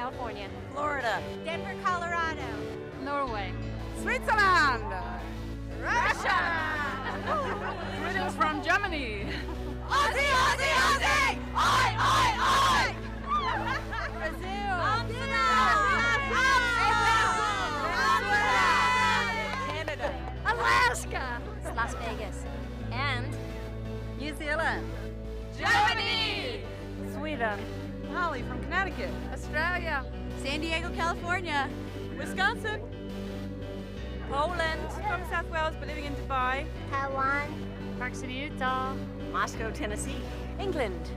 California. Florida. Denver, Colorado. Norway. Switzerland. Russia. Greetings from Germany. Aussie, Aussie, Aussie! Oi, oi, oi! Brazil. Canada. Alaska. Las Vegas. And New Zealand. Germany. Sweden. Holly from Connecticut. Australia. San Diego, California. Wisconsin. Poland. From South Wales but living in Dubai. Taiwan. Park City, Utah. Moscow, Tennessee. England.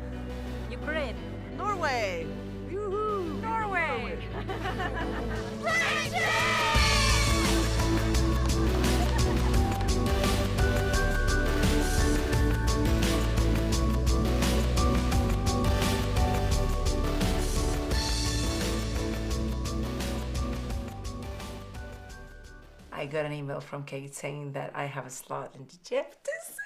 Ukraine. Norway. Yoo-hoo. Norway. I got an email from Kate saying that I have a slot in the gym to say.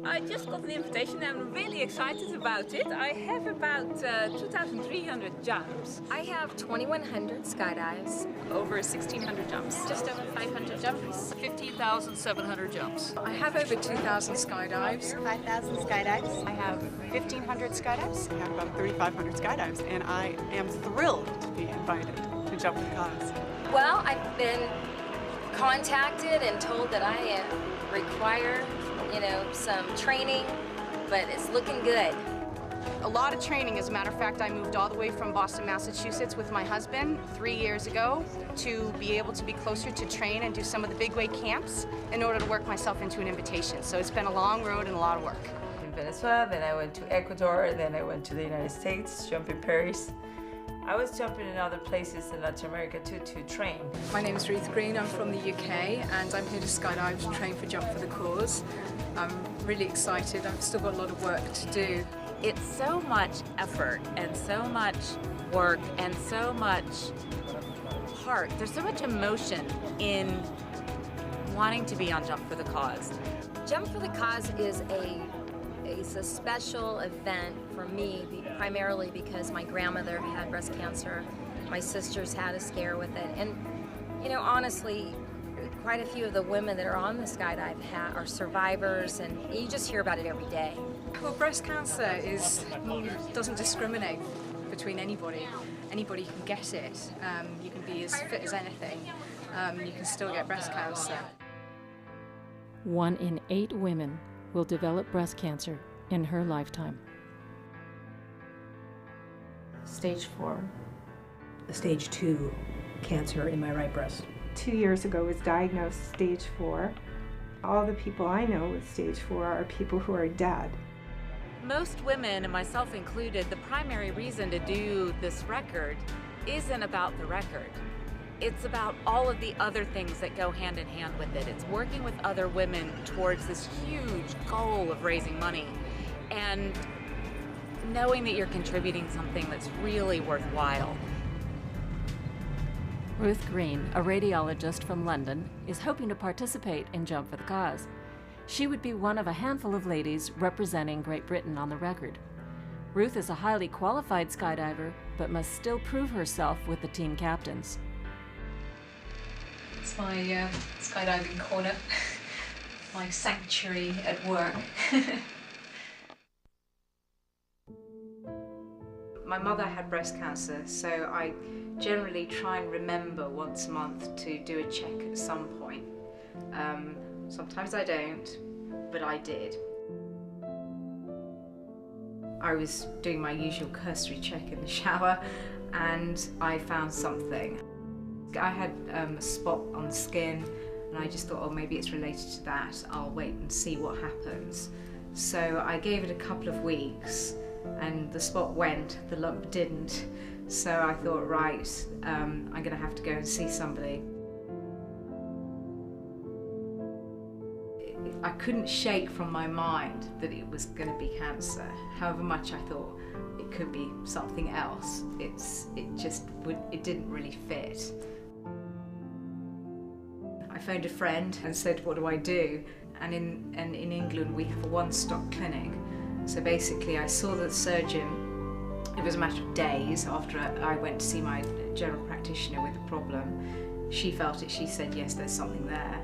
I just got an invitation. I'm really excited about it. I have about 2,300 jumps. I have 2,100 skydives. Over 1,600 jumps. Just over 500 jumps. 15,700 jumps. I have over 2,000 skydives. 5,000 skydives. I have 1,500 skydives. I have about 3,500 skydives, and I am thrilled to be invited to jump the cause. Well, I've been contacted and told that I require, some training, but it's looking good. A lot of training. As a matter of fact, I moved all the way from Boston, Massachusetts with my husband 3 years ago to be able to be closer to train and do some of the big wave camps in order to work myself into an invitation. So it's been a long road and a lot of work. In Venezuela, then I went to Ecuador, then I went to the United States, jumping Paris. I was jumping in other places in Latin America too to train. My name is Ruth Green, I'm from the UK and I'm here to skydive to train for Jump for the Cause. I'm really excited, I've still got a lot of work to do. It's so much effort and so much work and so much heart. There's so much emotion in wanting to be on Jump for the Cause. Jump for the Cause is a special event for me, primarily because my grandmother had breast cancer. My sisters had a scare with it. And, honestly, quite a few of the women that are on the skydive are survivors, and you just hear about it every day. Well, breast cancer doesn't discriminate between anybody. Anybody can get it. You can be as fit as anything. You can still get breast cancer. 1 in 8 women will develop breast cancer in her lifetime. Stage 4, stage 2 cancer in my right breast. 2 years ago was diagnosed stage 4. All the people I know with stage 4 are people who are dead. Most women, and myself included, the primary reason to do this record isn't about the record. It's about all of the other things that go hand in hand with it. It's working with other women towards this huge goal of raising money and knowing that you're contributing something that's really worthwhile. Ruth Green, a radiologist from London, is hoping to participate in Jump for the Cause. She would be one of a handful of ladies representing Great Britain on the record. Ruth is a highly qualified skydiver, but must still prove herself with the team captains. It's my skydiving corner, my sanctuary at work. My mother had breast cancer, so I generally try and remember once a month to do a check at some point. Sometimes I don't, but I did. I was doing my usual cursory check in the shower and I found something. I had a spot on the skin and I just thought, oh, maybe it's related to that. I'll wait and see what happens. So I gave it a couple of weeks and the spot went, the lump didn't. So I thought, right, I'm gonna have to go and see somebody. I couldn't shake from my mind that it was gonna be cancer. However much I thought it could be something else, it didn't really fit. I phoned a friend and said, what do I do? And in England we have a one-stop clinic. So basically I saw the surgeon It was a matter of days after I went to see my general practitioner with the problem. She felt it, she said, yes, there's something there.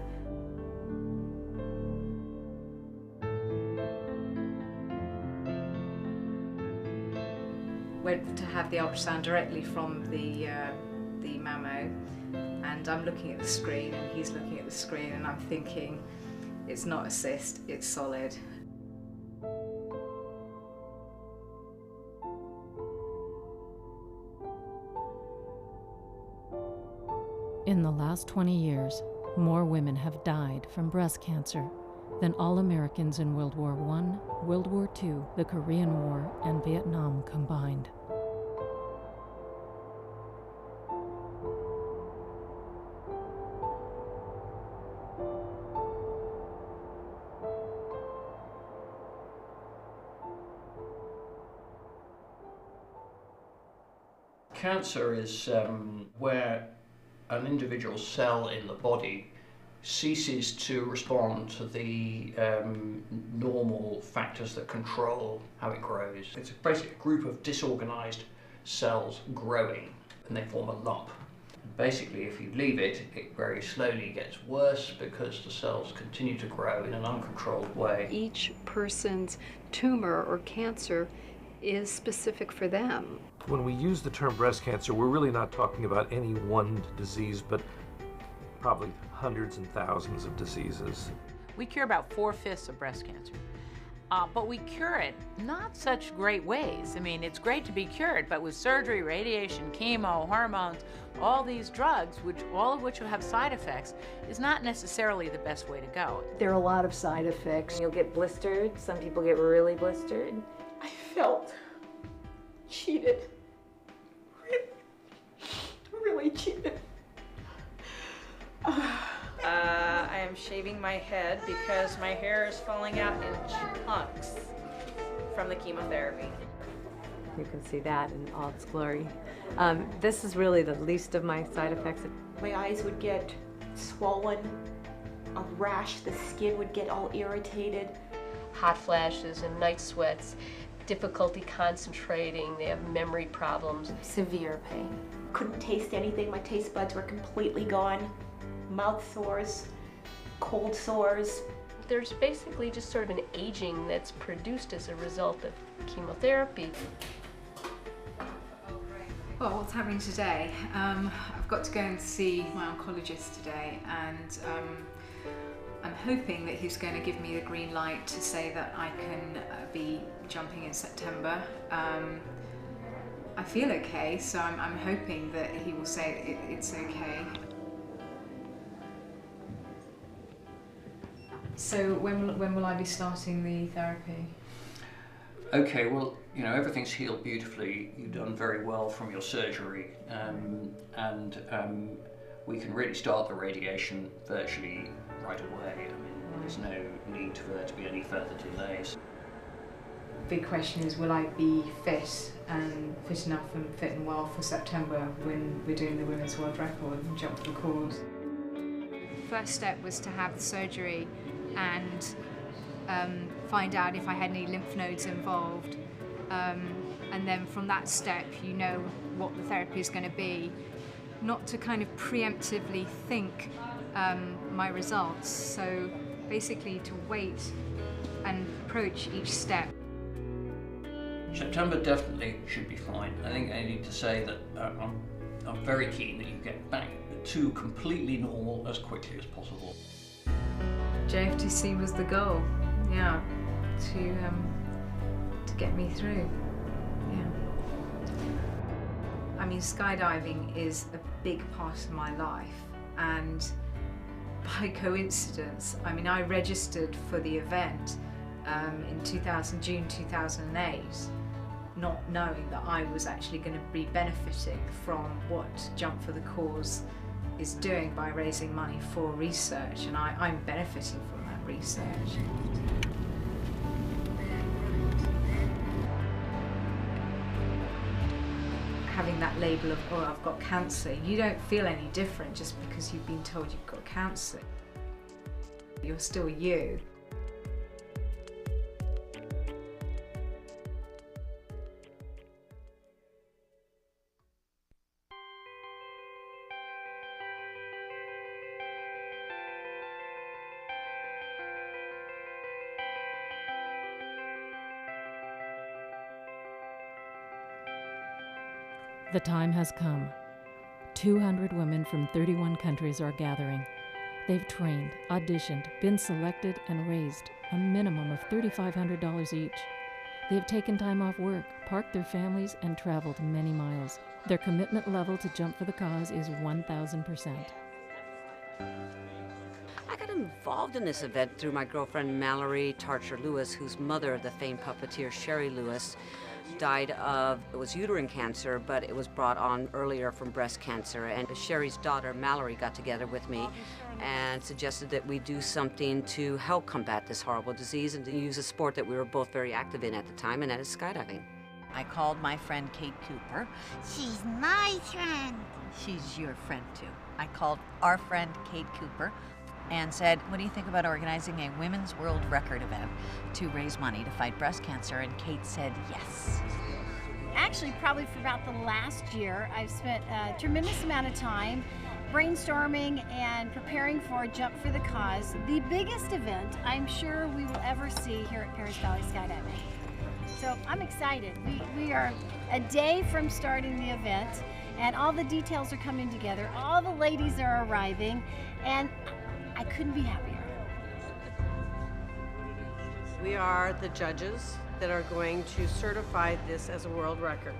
Went to have the ultrasound directly from the mammo, and I'm looking at the screen and he's looking at the screen, and I'm thinking, it's not a cyst, it's solid. In the last 20 years, more women have died from breast cancer than all Americans in World War I, World War II, the Korean War, and Vietnam combined. Cancer is where an individual cell in the body ceases to respond to the normal factors that control how it grows. It's basically a group of disorganized cells growing, and they form a lump. Basically, if you leave it, it very slowly gets worse because the cells continue to grow in an uncontrolled way. Each person's tumor or cancer is specific for them. When we use the term breast cancer, we're really not talking about any one disease, but probably hundreds and thousands of diseases. We cure about 4/5 of breast cancer, but we cure it not such great ways. I mean, it's great to be cured, but with surgery, radiation, chemo, hormones, all these drugs, all of which will have side effects, is not necessarily the best way to go. There are a lot of side effects. You'll get blistered. Some people get really blistered. I felt cheated. Really cheated. I am shaving my head because my hair is falling out in chunks from the chemotherapy. You can see that in all its glory. This is really the least of my side effects. My eyes would get swollen, a rash, the skin would get all irritated. Hot flashes and night sweats, difficulty concentrating, they have memory problems. Severe pain. Couldn't taste anything, my taste buds were completely gone. Mouth sores, cold sores. There's basically just sort of an aging that's produced as a result of chemotherapy. Well, what's happening today? I've got to go and see my oncologist today, and I'm hoping that he's going to give me the green light to say that I can be jumping in September. I feel okay, so I'm hoping that he will say it's okay. So when will I be starting the therapy? Okay, well, you know, everything's healed beautifully. You've done very well from your surgery, and we can really start the radiation virtually right away. I mean, there's no need for there to be any further delays. Big question is, will I be fit enough and fit and well for September when we're doing the women's world record and jump for the cause? First step was to have the surgery and find out if I had any lymph nodes involved, and then from that step you know what the therapy is going to be, not to kind of preemptively think my results, so basically to wait and approach each step. September definitely should be fine. I think I need to say that I'm very keen that you get back to completely normal as quickly as possible. JFTC was the goal, yeah, to get me through, yeah. I mean, skydiving is a big part of my life, and by coincidence, I mean, I registered for the event in June 2008, not knowing that I was actually going to be benefiting from what Jump for the Cause is doing by raising money for research, and I'm benefiting from that research. Having that label of, oh, I've got cancer, you don't feel any different just because you've been told you've got cancer. You're still you. The time has come. 200 women from 31 countries are gathering. They've trained, auditioned, been selected, and raised a minimum of $3,500 each. They have taken time off work, parked their families, and traveled many miles. Their commitment level to Jump for the Cause is 1,000%. I got involved in this event through my girlfriend Mallory Tarcher Lewis, whose mother, the famed puppeteer Sherry Lewis, died of, it was uterine cancer, but it was brought on earlier from breast cancer. And Sherry's daughter Mallory got together with me and suggested that we do something to help combat this horrible disease and to use a sport that we were both very active in at the time, and that is skydiving. I called my friend Kate Cooper. She's my friend. She's your friend too. I called our friend Kate Cooper and said, what do you think about organizing a women's world record event to raise money to fight breast cancer? And Kate said yes. Actually, probably for about the last year, I've spent a tremendous amount of time brainstorming and preparing for Jump for the Cause, the biggest event I'm sure we will ever see here at Paris Valley Skydiving. So I'm excited. We are a day from starting the event, and all the details are coming together. All the ladies are arriving, and I couldn't be happier. We are the judges that are going to certify this as a world record.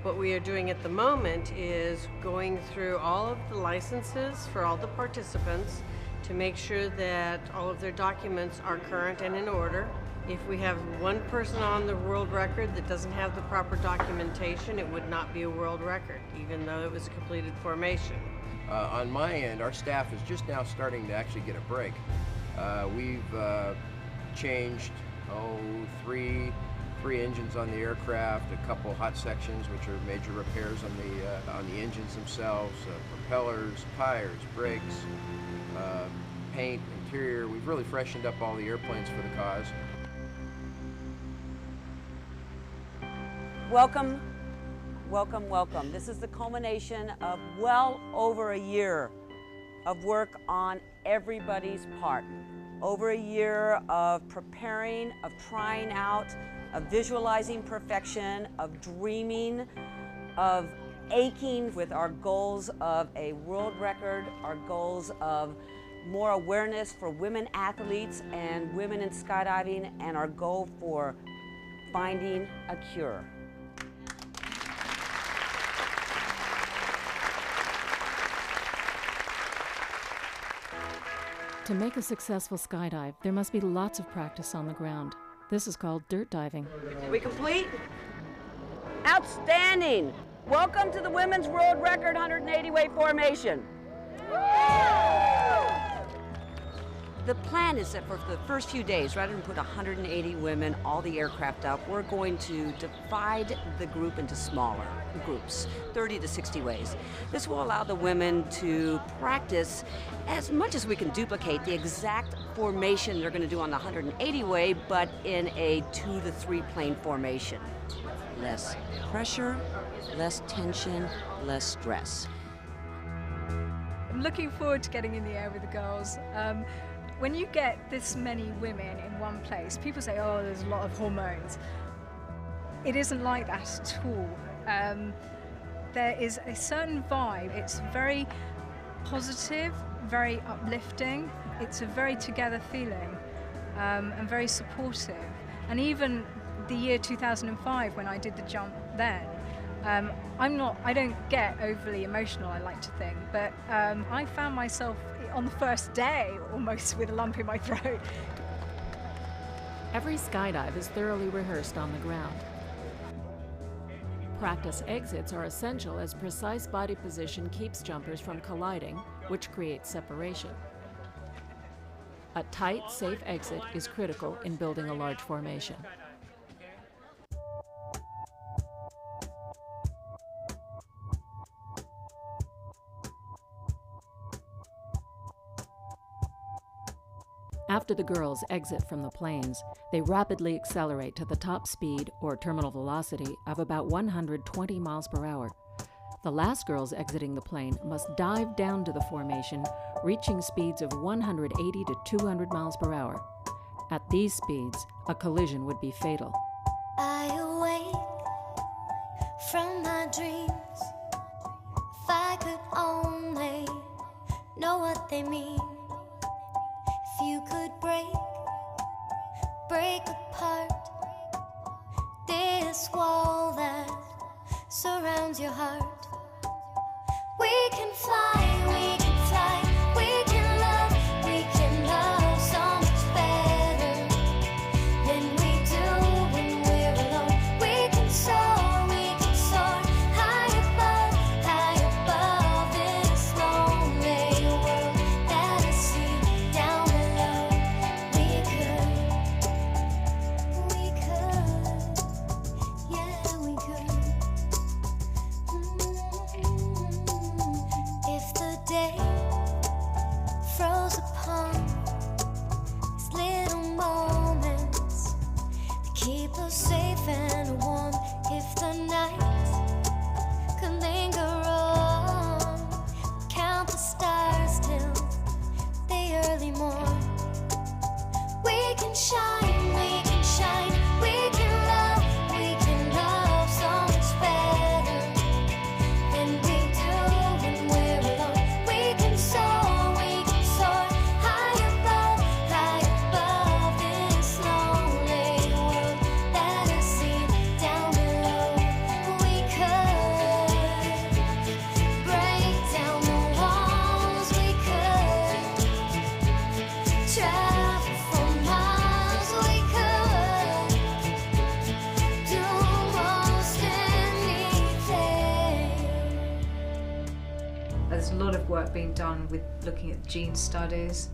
What we are doing at the moment is going through all of the licenses for all the participants to make sure that all of their documents are current and in order. If we have one person on the world record that doesn't have the proper documentation, it would not be a world record, even though it was a completed formation. On my end, our staff is just now starting to actually get a break. We've changed three engines on the aircraft, a couple hot sections, which are major repairs on the engines themselves, propellers, tires, brakes, paint, interior. We've really freshened up all the airplanes for the cause. Welcome, welcome, welcome. This is the culmination of well over a year of work on everybody's part. Over a year of preparing, of trying out, of visualizing perfection, of dreaming, of aching with our goals of a world record, our goals of more awareness for women athletes and women in skydiving, and our goal for finding a cure. To make a successful skydive, there must be lots of practice on the ground. This is called dirt diving. Are we complete? Outstanding! Welcome to the Women's World Record 180-way formation. The plan is that for the first few days, rather than put 180 women, all the aircraft up, we're going to divide the group into smaller groups, 30 to 60 ways. This will allow the women to practice as much as we can duplicate the exact formation they're going to do on the 180-way, but in a 2 to 3 plane formation. Less pressure, less tension, less stress. I'm looking forward to getting in the air with the girls. When you get this many women in one place, people say, oh, there's a lot of hormones. It isn't like that at all. There is a certain vibe. It's very positive, very uplifting. It's a very together feeling and very supportive. And even the year 2005, when I did the jump then, I don't get overly emotional, I like to think, but I found myself on the first day almost with a lump in my throat. Every skydive is thoroughly rehearsed on the ground. Practice exits are essential as precise body position keeps jumpers from colliding, which creates separation. A tight, safe exit is critical in building a large formation. After the girls exit from the planes, they rapidly accelerate to the top speed, or terminal velocity, of about 120 miles per hour. The last girls exiting the plane must dive down to the formation, reaching speeds of 180 to 200 miles per hour. At these speeds, a collision would be fatal. I awake from my dreams. If I could only know what they mean. If you could break apart this wall that surrounds your heart. We can fly, we can fly, we can love so much better than we do when we're alone. We can soar high above this lonely world that I see down below. We could, yeah, we could. If the day froze upon these little moments that keep us safe and warm, if the night could linger on, count the stars till the early morn. We can shine, we can shine, we can love so much better than we do when we're alone. We can soar high above this lonely world that I see down below. We could break down the walls, we could travel for miles, we could do most anything. There's a lot of work being done with looking at gene studies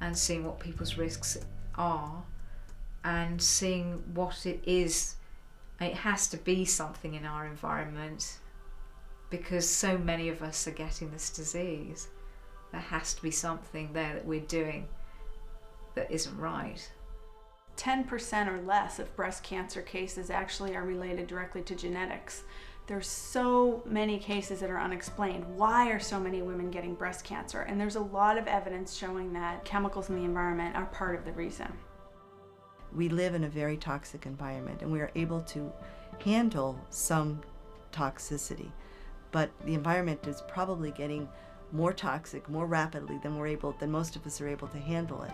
and seeing what people's risks are and seeing what it is. It has to be something in our environment because so many of us are getting this disease. There has to be something there that we're doing that isn't right. 10% or less of breast cancer cases actually are related directly to genetics. There's so many cases that are unexplained. Why are so many women getting breast cancer? And there's a lot of evidence showing that chemicals in the environment are part of the reason. We live in a very toxic environment and we are able to handle some toxicity, but the environment is probably getting more toxic more rapidly than most of us are able to handle it.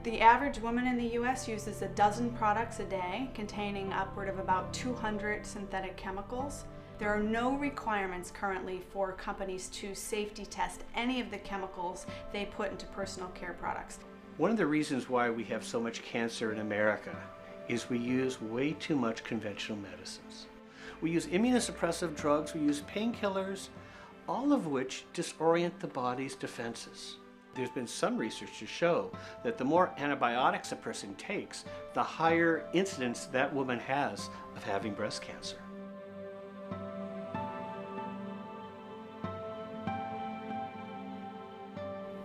The average woman in the US uses a dozen products a day containing upward of about 200 synthetic chemicals. There are no requirements currently for companies to safety test any of the chemicals they put into personal care products. One of the reasons why we have so much cancer in America is we use way too much conventional medicines. We use immunosuppressive drugs, we use painkillers, all of which disorient the body's defenses. There's been some research to show that the more antibiotics a person takes, the higher incidence that woman has of having breast cancer.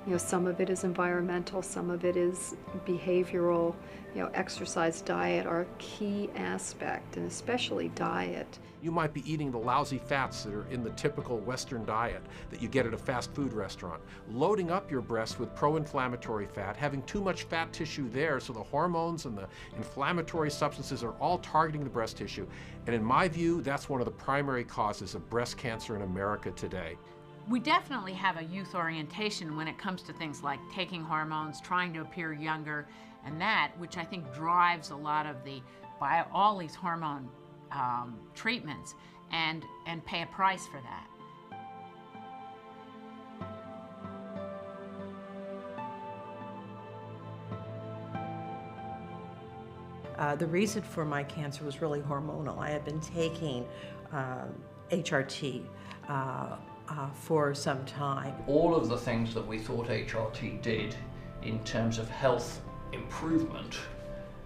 You know, some of it is environmental, some of it is behavioral. You know, exercise, diet are a key aspect, and especially diet. You might be eating the lousy fats that are in the typical Western diet that you get at a fast food restaurant, loading up your breast with pro-inflammatory fat, having too much fat tissue there, so the hormones and the inflammatory substances are all targeting the breast tissue. And in my view, that's one of the primary causes of breast cancer in America today. We definitely have a youth orientation when it comes to things like taking hormones, trying to appear younger, and that, which I think drives a lot of all these hormone treatments, and pay a price for that. The reason for my cancer was really hormonal. I had been taking HRT for some time. All of the things that we thought HRT did in terms of health improvement,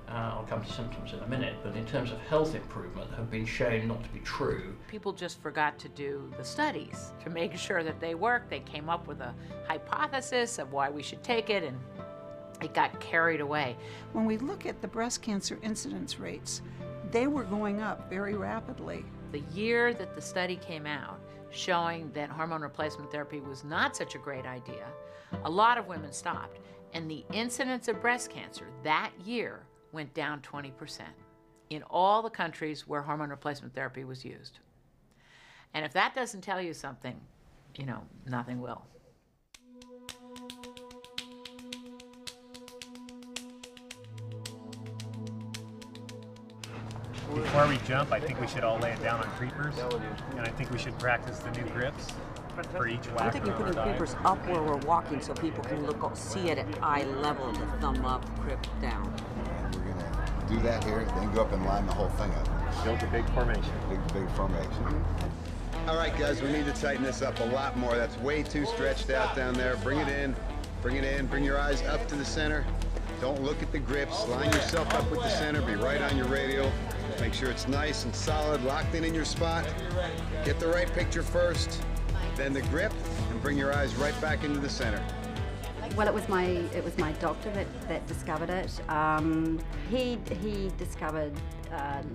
I'll come to symptoms in a minute, but in terms of health improvement have been shown not to be true. People just forgot to do the studies to make sure that they worked. They came up with a hypothesis of why we should take it, and it got carried away. When we look at the breast cancer incidence rates, they were going up very rapidly. The year that the study came out, showing that hormone replacement therapy was not such a great idea, a lot of women stopped. And the incidence of breast cancer that year went down 20% in all the countries where hormone replacement therapy was used. And if that doesn't tell you something, you know, nothing will. Before we jump, I think we should all lay it down on creepers, and I think we should practice the new grips for each whacker. I'm thinking putting creepers up where we're walking so people can see it at eye level, the thumb up, grip down. And we're gonna do that here, then go up and line the whole thing up. Build a big formation. Big formation. All right, guys, we need to tighten this up a lot more. That's way too stretched out down there. Bring it in, bring your eyes up to the center. Don't look at the grips. Line yourself up with the center, be right on your radial. Make sure it's nice and solid, locked in your spot. Get the right picture first, then the grip, and bring your eyes right back into the center. Well, it was my doctor that discovered it. He discovered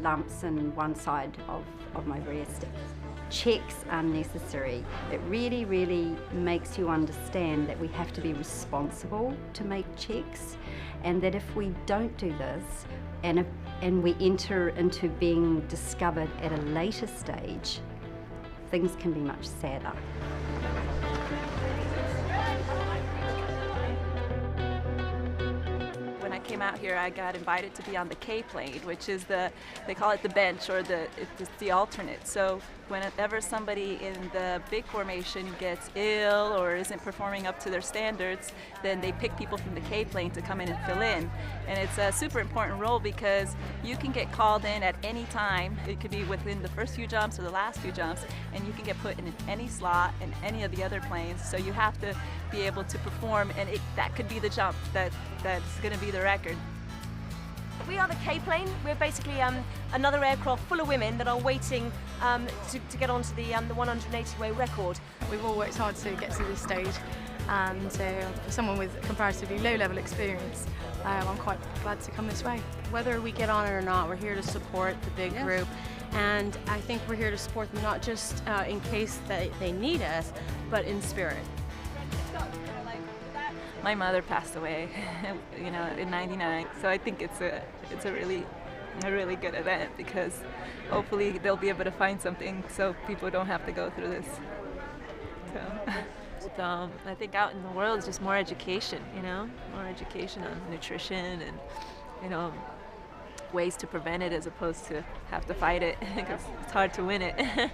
lumps in one side of my breast. Checks are necessary. It really, really makes you understand that we have to be responsible to make checks, and that if we don't do this, and we enter into being discovered at a later stage, things can be much sadder. When I came out here, I got invited to be on the K-plane, which is they call it the bench, or it's the alternate. So whenever somebody in the big formation gets ill or isn't performing up to their standards, then they pick people from the K-plane to come in and fill in. And it's a super important role because you can get called in at any time. It could be within the first few jumps or the last few jumps, and you can get put in any slot in any of the other planes. So you have to be able to perform, and that could be the jump that's going to be the record. We are the K-plane. We're basically another aircraft full of women that are waiting to get onto the 180-way record. We've all worked hard to get to this stage, and for someone with comparatively low-level experience, I'm quite glad to come this way. Whether we get on it or not, we're here to support the big group, and I think we're here to support them not just in case they need us, but in spirit. My mother passed away, you know, in '99. So I think it's a really good event because hopefully they'll be able to find something so people don't have to go through this. So I think out in the world is just more education, you know, more education on nutrition and, you know, ways to prevent it as opposed to have to fight it because it's hard to win it.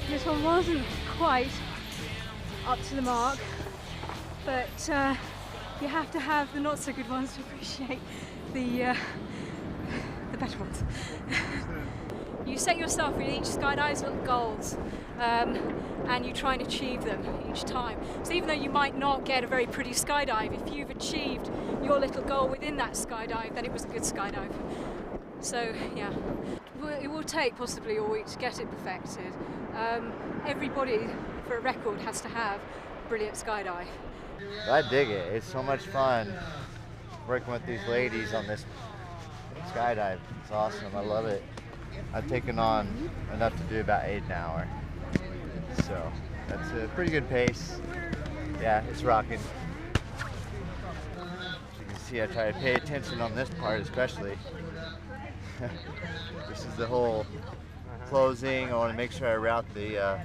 This one wasn't quite up to the mark, but you have to have the not so good ones to appreciate the better ones. You set yourself with each skydive's little goals, and you try and achieve them each time. So even though you might not get a very pretty skydive, if you've achieved your little goal within that skydive, then it was a good skydive. So yeah, it will take possibly a week to get it perfected. Everybody, for a record, has to have a brilliant skydive. I dig it. It's so much fun working with these ladies on this skydive. It's awesome. I love it. I've taken on enough to do about 8 an hour. So that's a pretty good pace. Yeah, it's rocking. As you can see, I try to pay attention on this part especially. This is the whole closing. I want to make sure I route the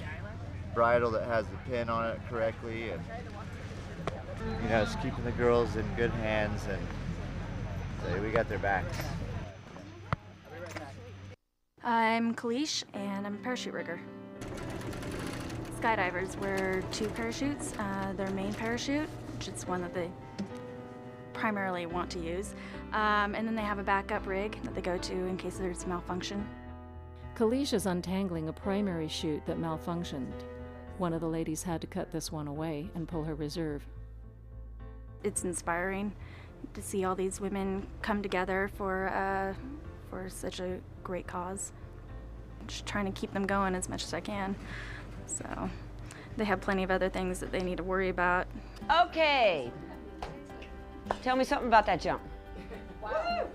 bridle that has the pin on it correctly, and you know, it's keeping the girls in good hands, and so we got their backs. I'm Kalish, and I'm a parachute rigger. Skydivers wear 2 parachutes. Their main parachute, which is one that they primarily want to use, and then they have a backup rig that they go to in case there's a malfunction. Kalish is untangling a primary chute that malfunctioned. One of the ladies had to cut this one away and pull her reserve. It's inspiring to see all these women come together for such a great cause. I'm just trying to keep them going as much as I can. So they have plenty of other things that they need to worry about. Okay. Tell me something about that jump. Wow.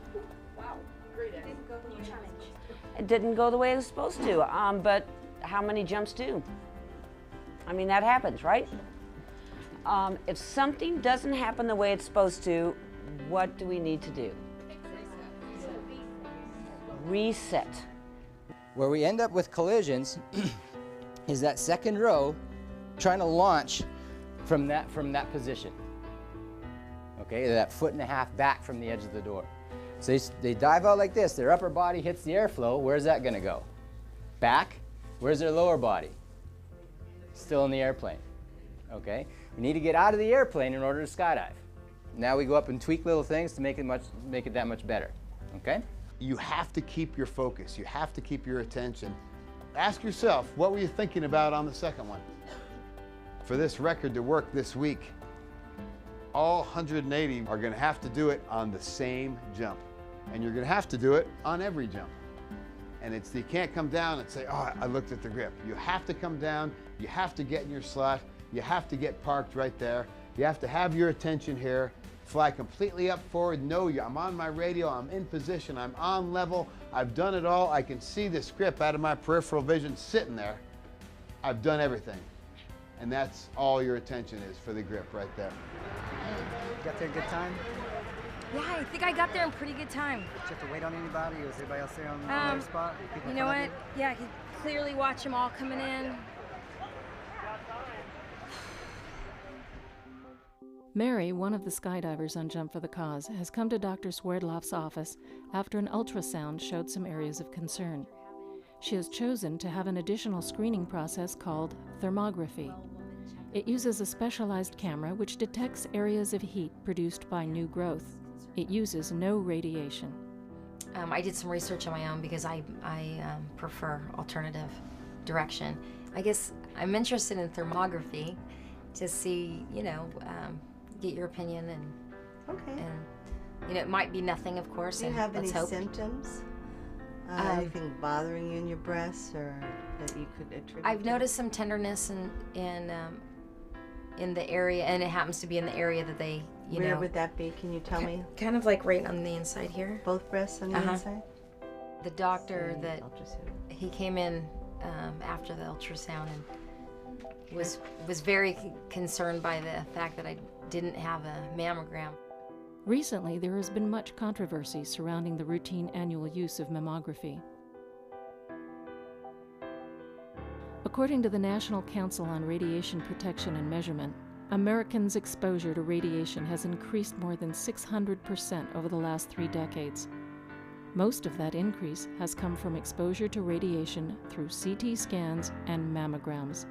It didn't go the way it was supposed to, but how many jumps do? I mean, that happens, right? If something doesn't happen the way it's supposed to, what do we need to do? Reset. Where we end up with collisions is that second row trying to launch from that position. Okay, they're that 1.5 foot back from the edge of the door. So they dive out like this, their upper body hits the airflow, where's that gonna go? Back? Where's their lower body? Still in the airplane, okay? We need to get out of the airplane in order to skydive. Now we go up and tweak little things to make it that much better, okay? You have to keep your focus. You have to keep your attention. Ask yourself, what were you thinking about on the second one? For this record to work this week, all 180 are gonna have to do it on the same jump. And you're gonna have to do it on every jump. And you can't come down and say, oh, I looked at the grip. You have to come down, you have to get in your slot, you have to get parked right there, you have to have your attention here, fly completely up forward, know I'm on my radio, I'm in position, I'm on level, I've done it all, I can see this grip out of my peripheral vision sitting there. I've done everything. And that's all your attention is for the grip right there. Got there a good time? Yeah, I think I got there in pretty good time. Did you have to wait on anybody, or was everybody else there on their spot? You know what? Yeah, I could clearly watch them all coming in. Mary, one of the skydivers on Jump for the Cause, has come to Dr. Swerdloff's office after an ultrasound showed some areas of concern. She has chosen to have an additional screening process called thermography. It uses a specialized camera which detects areas of heat produced by new growth. It uses no radiation. I did some research on my own because I prefer alternative direction. I guess I'm interested in thermography to see, get your opinion and it might be nothing, of course. Do you have any symptoms? Anything bothering you in your breasts, or that you could attribute? I've noticed some tenderness in the area, and it happens to be in the area that they, Where would that be? Can you tell me? Kind of like right on the inside here. Both breasts on the inside? The doctor he came in after the ultrasound and was very concerned by the fact that I didn't have a mammogram. Recently, there has been much controversy surrounding the routine annual use of mammography. According to the National Council on Radiation Protection and Measurement, Americans' exposure to radiation has increased more than 600% over the last 3 decades. Most of that increase has come from exposure to radiation through CT scans and mammograms.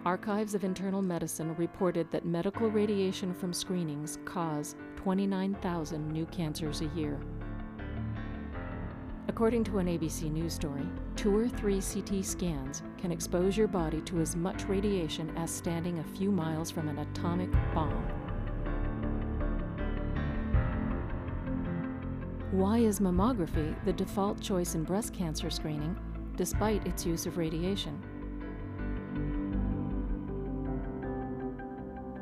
Archives of Internal Medicine reported that medical radiation from screenings cause 29,000 new cancers a year. According to an ABC News story, 2 or 3 CT scans can expose your body to as much radiation as standing a few miles from an atomic bomb. Why is mammography the default choice in breast cancer screening, despite its use of radiation?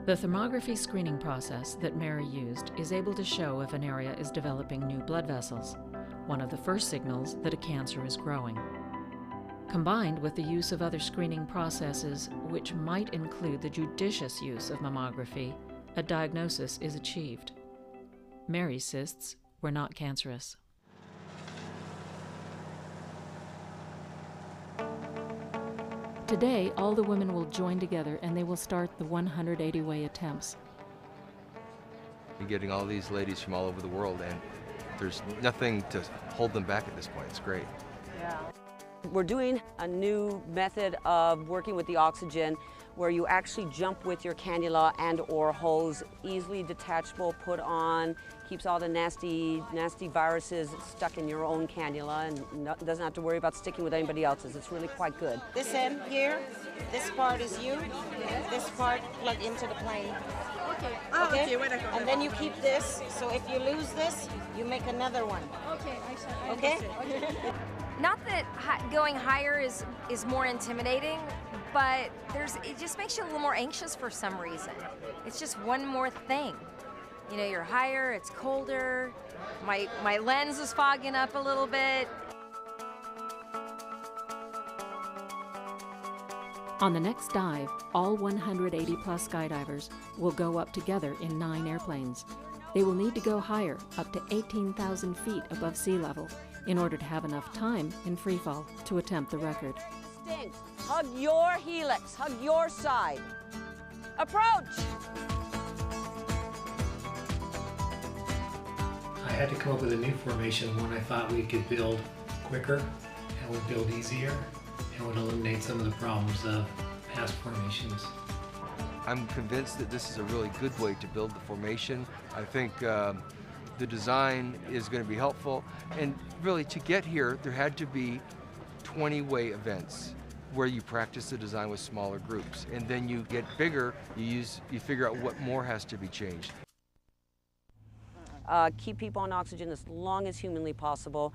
The thermography screening process that Mary used is able to show if an area is developing new blood vessels, one of the first signals that a cancer is growing. Combined with the use of other screening processes, which might include the judicious use of mammography, a diagnosis is achieved. Mary's cysts were not cancerous. Today, all the women will join together and they will start the 180-way attempts. You're getting all these ladies from all over the world, and there's nothing to hold them back at this point. It's great. Yeah. We're doing a new method of working with the oxygen where you actually jump with your cannula and or hose, easily detachable, put on, keeps all the nasty viruses stuck in your own cannula and doesn't have to worry about sticking with anybody else's. It's really quite good. This end here, this part is you, this part plug into the plane. Okay. Okay? And then you keep this, so if you lose this, you make another one. Okay, I Okay? Not that going higher is more intimidating, but it just makes you a little more anxious for some reason. It's just one more thing. You know, you're higher, it's colder, my lens is fogging up a little bit. On the next dive, all 180-plus skydivers will go up together in 9 airplanes. They will need to go higher, up to 18,000 feet above sea level, in order to have enough time in freefall to attempt the record. Hug your helix, hug your side. Approach! I had to come up with a new formation, one I thought we could build quicker and would build easier and would eliminate some of the problems of past formations. I'm convinced that this is a really good way to build the formation. I think the design is going to be helpful, and really to get here there had to be 20-way events where you practice the design with smaller groups, and then you get bigger, you figure out what more has to be changed. Keep people on oxygen as long as humanly possible.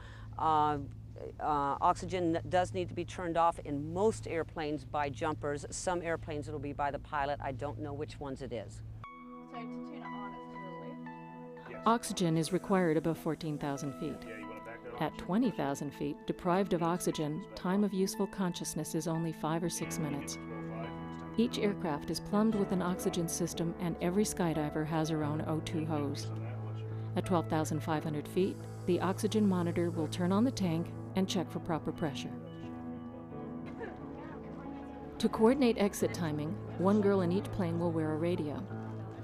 Oxygen does need to be turned off in most airplanes by jumpers. Some airplanes it'll be by the pilot. I don't know which ones it is. So to turn it on, it's to the left. Oxygen is required above 14,000 feet. At 20,000 feet, deprived of oxygen, time of useful consciousness is only 5 or 6 minutes. Each aircraft is plumbed with an oxygen system, and every skydiver has her own O2 hose. At 12,500 feet, the oxygen monitor will turn on the tank and check for proper pressure. To coordinate exit timing, one girl in each plane will wear a radio.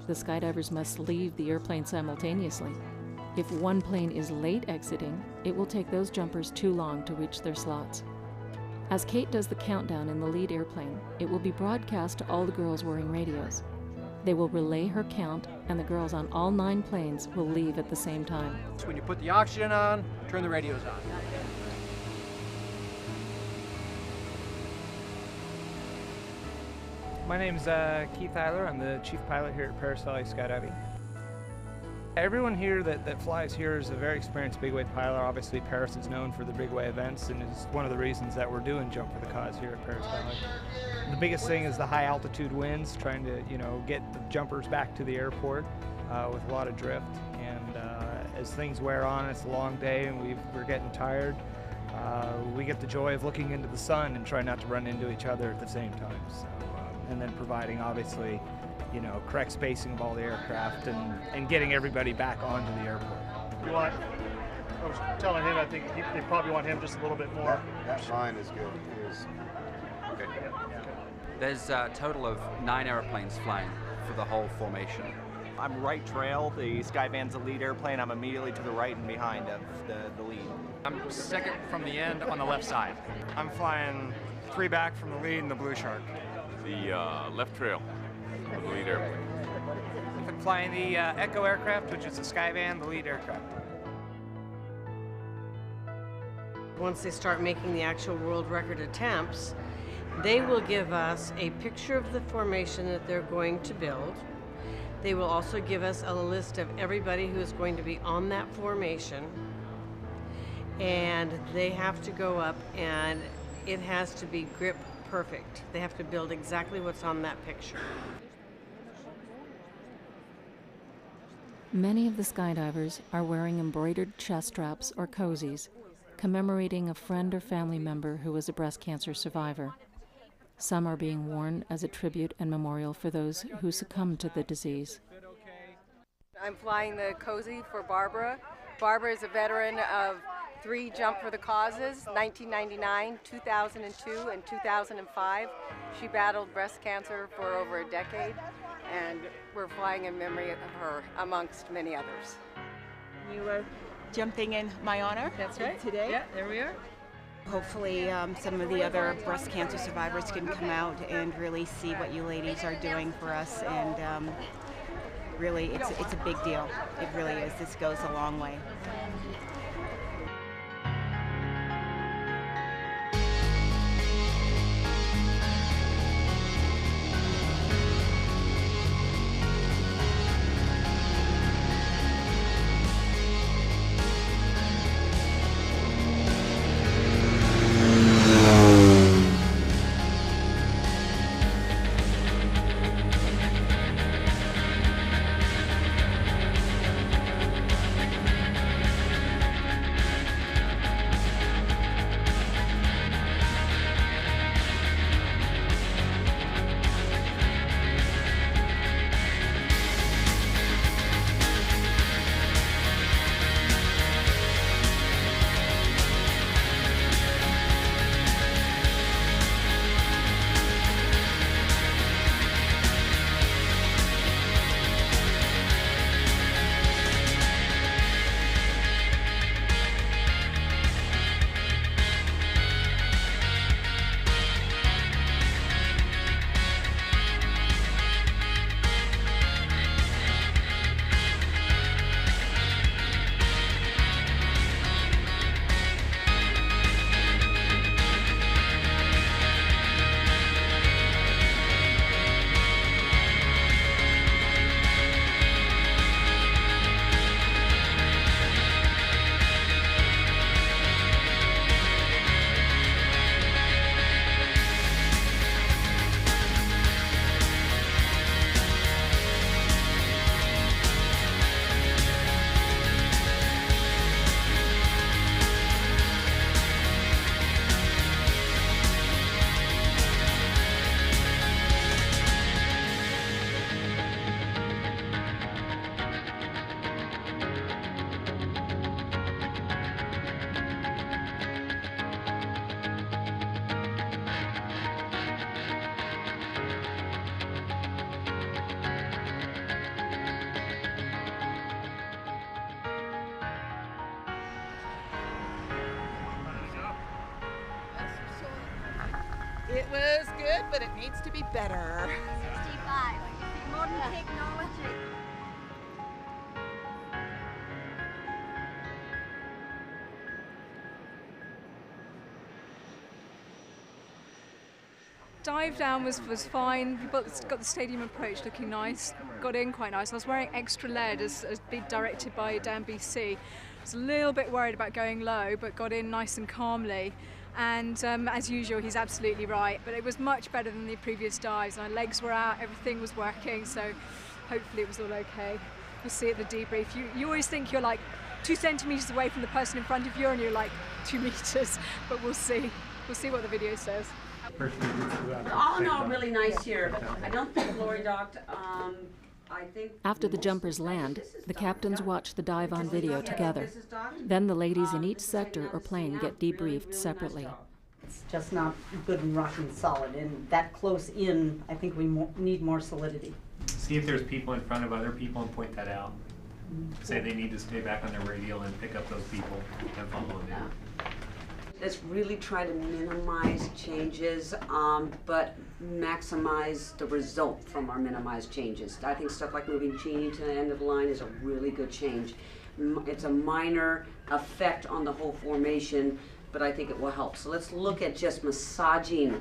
The skydivers must leave the airplane simultaneously. If one plane is late exiting, it will take those jumpers too long to reach their slots. As Kate does the countdown in the lead airplane, it will be broadcast to all the girls wearing radios. They will relay her count, and the girls on all 9 planes will leave at the same time. When you put the oxygen on, turn the radios on. My name's Keith Eiler. I'm the chief pilot here at Paris Valley Skydiving. Everyone here that flies here is a very experienced big wave pilot. Obviously, Paris is known for the big wave events, and is one of the reasons that we're doing Jump for the Cause here at Paris Valley. The biggest thing is the high altitude winds, trying to get the jumpers back to the airport with a lot of drift. And as things wear on, it's a long day, and we're getting tired. We get the joy of looking into the sun and trying not to run into each other at the same time. So, and then providing, obviously, correct spacing of all the aircraft and getting everybody back onto the airport. I was telling him, I think they probably want him just a little bit more. That line is good. Okay. There's a total of 9 airplanes flying for the whole formation. I'm right trail. The Skyvan's the lead airplane. I'm immediately to the right and behind of the lead. I'm second from the end on the left side. I'm flying 3 back from the lead in the Blue Shark. The left trail of the lead airplane. I'm flying the Echo aircraft, which is the Skyvan, the lead aircraft. Once they start making the actual world record attempts, they will give us a picture of the formation that they're going to build. They will also give us a list of everybody who is going to be on that formation. And they have to go up and it has to be grip perfect. They have to build exactly what's on that picture. Many of the skydivers are wearing embroidered chest straps or cozies, commemorating a friend or family member who was a breast cancer survivor. Some are being worn as a tribute and memorial for those who succumbed to the disease. I'm flying the cozy for Barbara. Barbara is a veteran of 3 Jump for the Causes, 1999, 2002, and 2005. She battled breast cancer for over a decade, and we're flying in memory of her, amongst many others. You are jumping in my honor. That's right. Today. Yeah, there we are. Hopefully some of the other breast cancer survivors can come out and really see what you ladies are doing for us, and really it's a big deal. It really is. This goes a long way. It was good, but it needs to be better. 65. Modern technology. Dive down was fine. We got the stadium approach looking nice. Got in quite nice. I was wearing extra lead as being directed by Dan BC. I was a little bit worried about going low, but got in nice and calmly. And as usual, he's absolutely right. But it was much better than the previous dives. My legs were out, everything was working, so hopefully it was all okay. We'll see at the debrief. You always think you're like 2 centimeters away from the person in front of you, and you're like 2 meters. But we'll see. We'll see what the video says. All in all, really nice here. I don't think Lori docked. I think After the jumpers land, the captains watch the dive on video together. Then the ladies in each sector or plane get debriefed separately. It's just not good and rock and solid, and that close in, I think we need more solidity. See if there's people in front of other people and point that out. Say they need to stay back on their radial and pick up those people and follow them. Let's really try to minimize changes, but maximize the result from our minimized changes. I think stuff like moving Jeannie to the end of the line is a really good change. It's a minor effect on the whole formation, but I think it will help. So let's look at just massaging.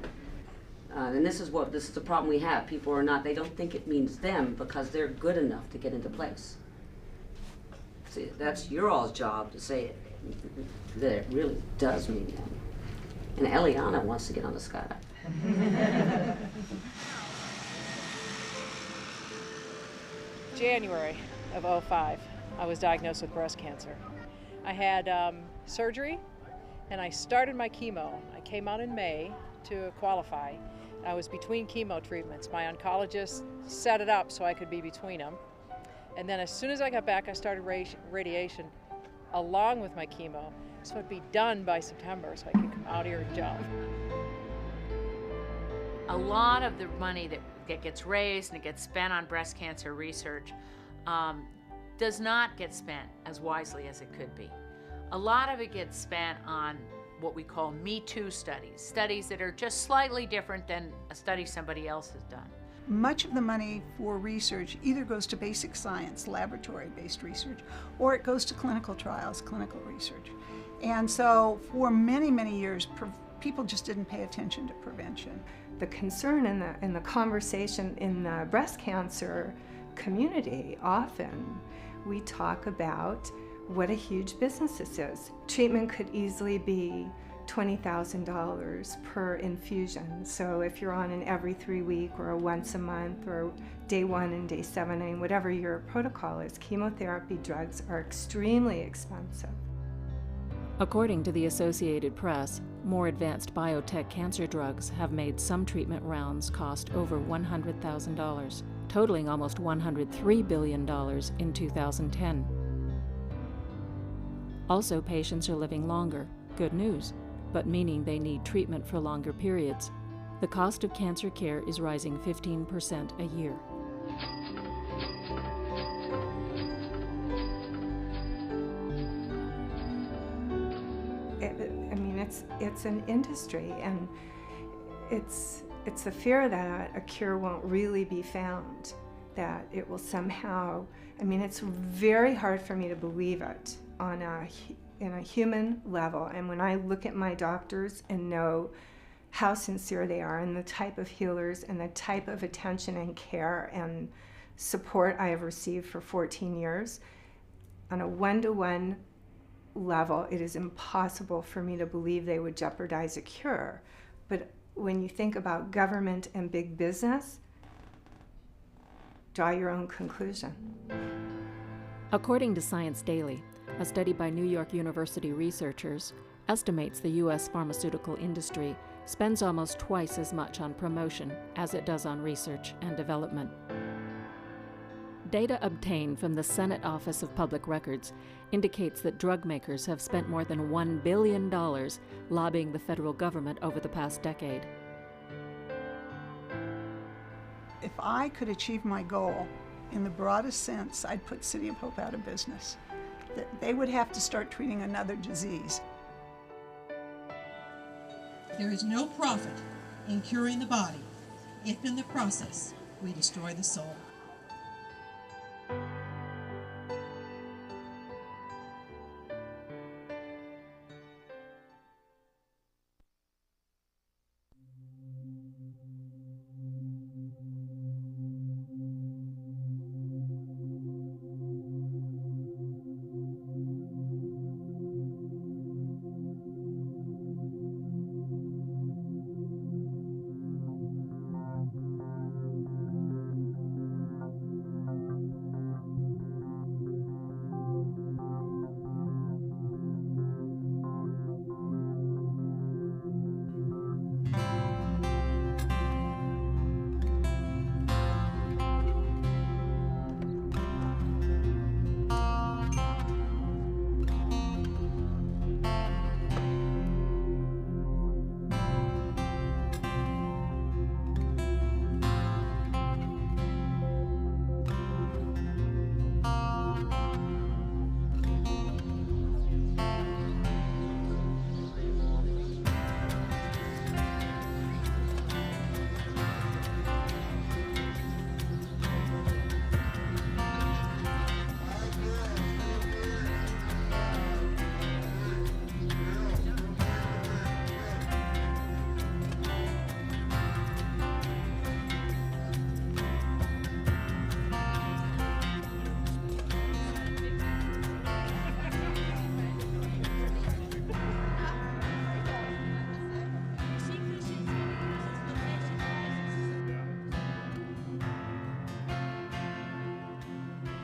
And this is the problem we have. People are not, they don't think it means them because they're good enough to get into place. See, that's your all's job to say that it really does mean them. And Eliana wants to get on the skydive. January of '05, I was diagnosed with breast cancer. I had surgery and I started my chemo. I came out in May to qualify. I was between chemo treatments. My oncologist set it up so I could be between them. And then as soon as I got back, I started radiation along with my chemo. So it'd be done by September so I could come out here and jump. A lot of the money that gets raised and it gets spent on breast cancer research does not get spent as wisely as it could be. A lot of it gets spent on what we call Me Too studies, studies that are just slightly different than a study somebody else has done. Much of the money for research either goes to basic science, laboratory-based research, or it goes to clinical trials, clinical research. And so for many, many years, people just didn't pay attention to prevention. The concern in the conversation in the breast cancer community, often we talk about what a huge business this is. Treatment could easily be $20,000 per infusion. So if you're on an every 3 week or a once a month or day 1 and day 7, I mean, whatever your protocol is, chemotherapy drugs are extremely expensive. According to the Associated Press, more advanced biotech cancer drugs have made some treatment rounds cost over $100,000, totaling almost $103 billion in 2010. Also, patients are living longer. Good news, but meaning they need treatment for longer periods. The cost of cancer care is rising 15% a year. It's an industry, and it's the fear that a cure won't really be found, that it will somehow, I mean, it's very hard for me to believe it in a human level. And when I look at my doctors and know how sincere they are and the type of healers and the type of attention and care and support I have received for 14 years, on a one-to-one level, it is impossible for me to believe they would jeopardize a cure. But when you think about government and big business, draw your own conclusion. According to Science Daily, a study by New York University researchers estimates the U.S. pharmaceutical industry spends almost twice as much on promotion as it does on research and development. Data obtained from the Senate Office of Public Records indicates that drug makers have spent more than $1 billion lobbying the federal government over the past decade. If I could achieve my goal in the broadest sense, I'd put City of Hope out of business. They would have to start treating another disease. There is no profit in curing the body if in the process we destroy the soul.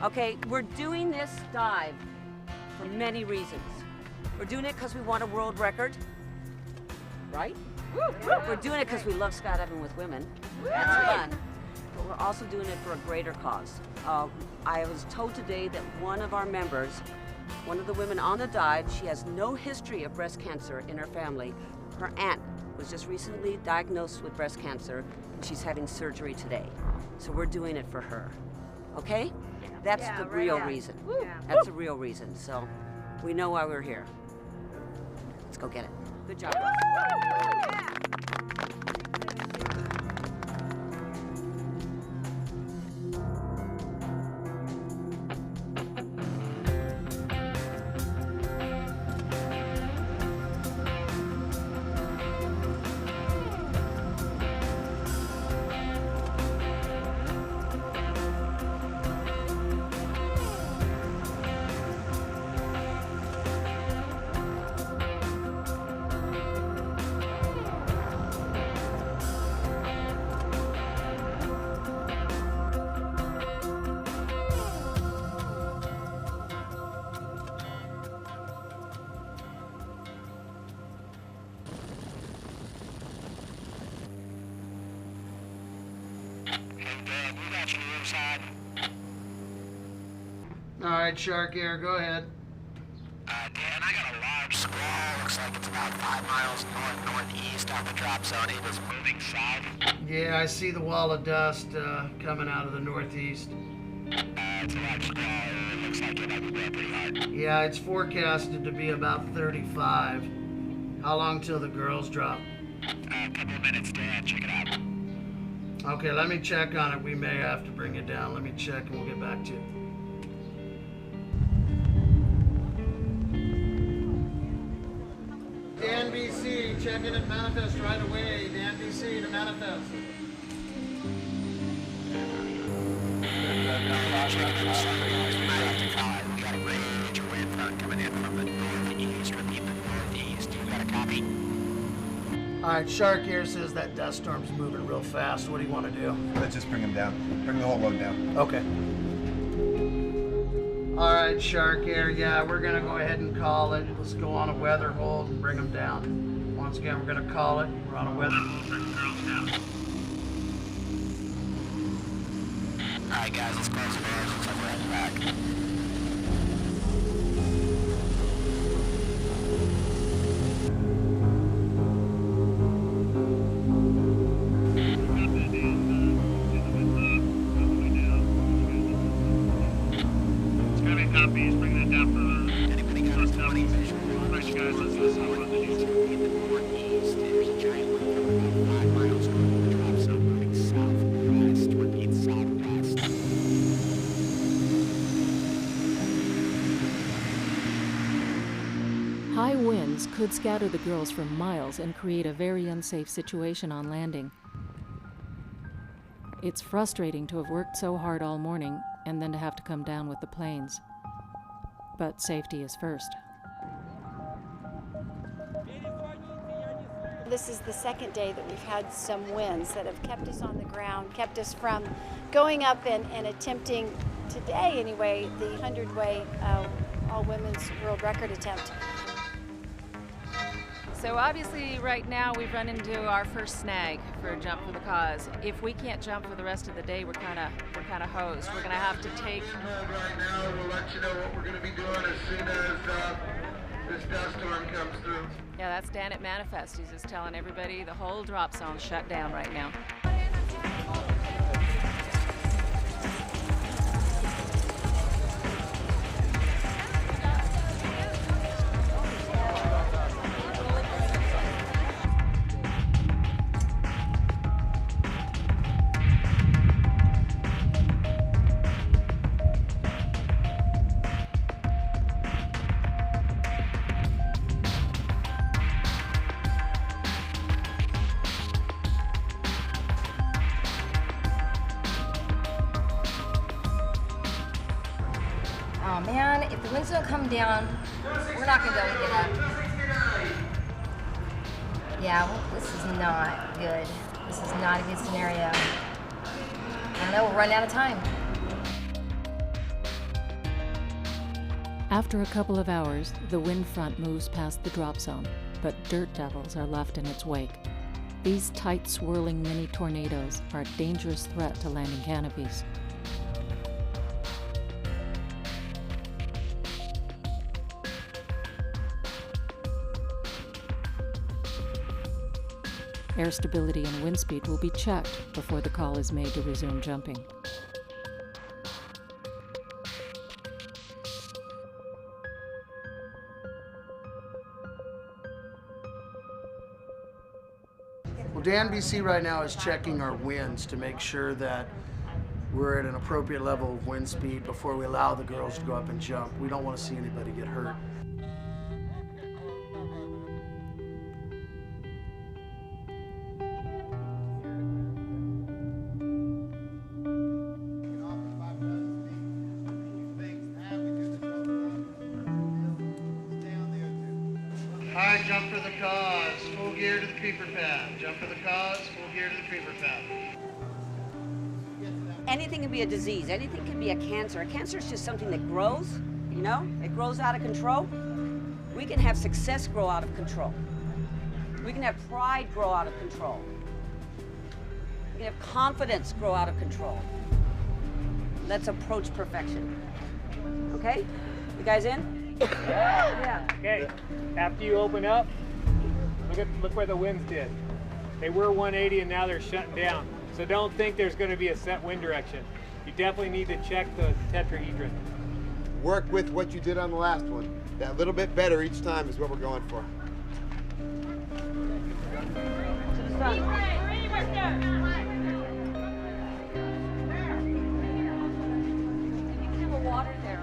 Okay, we're doing this dive for many reasons. We're doing it because we want a world record, right? We're doing it because we love skydiving with women. That's fun. But we're also doing it for a greater cause. I was told today that one of our members, one of the women on the dive, she has no history of breast cancer in her family. Her aunt was just recently diagnosed with breast cancer, and she's having surgery today. So we're doing it for her, okay? That's the real reason. That's the real reason. So we know why we're here. Let's go get it. Good job. All right, Shark Air, go ahead. Dan, I got a large squall. Looks like it's about 5 miles northeast off the drop zone. It was moving south. Yeah, I see the wall of dust coming out of the northeast. It's a large squall. It looks like it might be blowing pretty hard. Yeah, it's forecasted to be about 35. How long till the girls drop? A couple of minutes, Dan. Check it out. Okay, let me check on it. We may have to bring it down. Let me check and we'll get back to you. Dan BC, check in at manifest right away. Dan BC to manifest. We got a range of wind front coming in from the northeast. Repeat, the northeast. You got a copy? All right, Shark Air says that dust storm's moving real fast. What do you want to do? Let's just bring him down. Bring the whole load down. Okay. All right, Shark Air, yeah, we're gonna go ahead and call it. Let's go on a weather hold and bring them down. Once again, we're gonna call it. We're on a weather hold, bring the girls down. All right, guys, let's close the doors. Looks like we're heading back. Copies, bring that down for anybody got us down. Right, you guys, let's listen to the news. In the northeast, there's a giant wind from about 5 miles north of the drop zone moving southwest. Repeat, southwest. High winds could scatter the girls for miles and create a very unsafe situation on landing. It's frustrating to have worked so hard all morning and then to have to come down with the planes. But safety is first. This is the second day that we've had some winds that have kept us on the ground, kept us from going up and attempting, today anyway, the 100-way all-women's world record attempt. So obviously right now we've run into our first snag for a jump for the cause. If we can't jump for the rest of the day, we're kind of hosed. We're gonna have to take. Right now, we'll let you know what we're going to be doing as soon as this dust storm comes through. Yeah, that's Dan at Manifest. He's just telling everybody the whole drop zone's shut down right now. Oh man, if the winds don't come down, we're not gonna be able to get up. Yeah, well, this is not good. This is not a good scenario. I don't know, we'll run out of time. After a couple of hours, the wind front moves past the drop zone, but dirt devils are left in its wake. These tight, swirling mini tornadoes are a dangerous threat to landing canopies. Air stability and wind speed will be checked before the call is made to resume jumping. Well, Dan BC right now is checking our winds to make sure that we're at an appropriate level of wind speed before we allow the girls to go up and jump. We don't want to see anybody get hurt. All right, jump for the cause. Full gear to the creeper pad. Jump for the cause. Full gear to the creeper pad. Anything can be a disease. Anything can be a cancer. A cancer is just something that grows, you know? It grows out of control. We can have success grow out of control. We can have pride grow out of control. We can have confidence grow out of control. Let's approach perfection. Okay? You guys in? Yeah. Okay. After you open up, look where the winds did. They were 180 and now they're shutting down. So don't think there's going to be a set wind direction. You definitely need to check the tetrahedron. Work with what you did on the last one. That little bit better each time is what we're going for. Water there.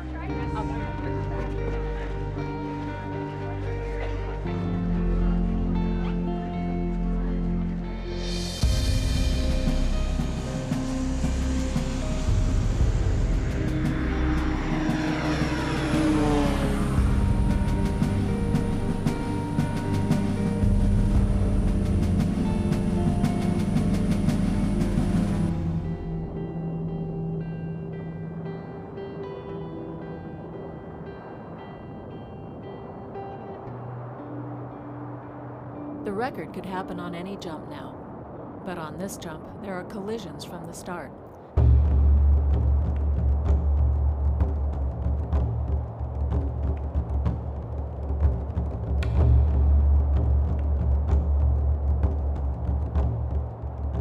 The record could happen on any jump now, but on this jump, there are collisions from the start.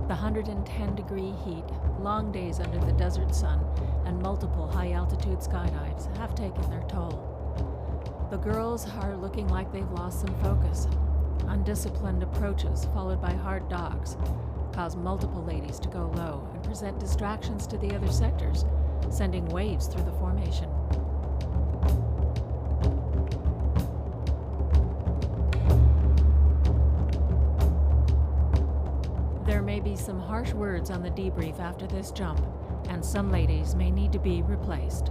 The 110-degree heat, long days under the desert sun, and multiple high-altitude skydives have taken their toll. The girls are looking like they've lost some focus. Undisciplined approaches, followed by hard docks, cause multiple ladies to go low and present distractions to the other sectors, sending waves through the formation. There may be some harsh words on the debrief after this jump, and some ladies may need to be replaced.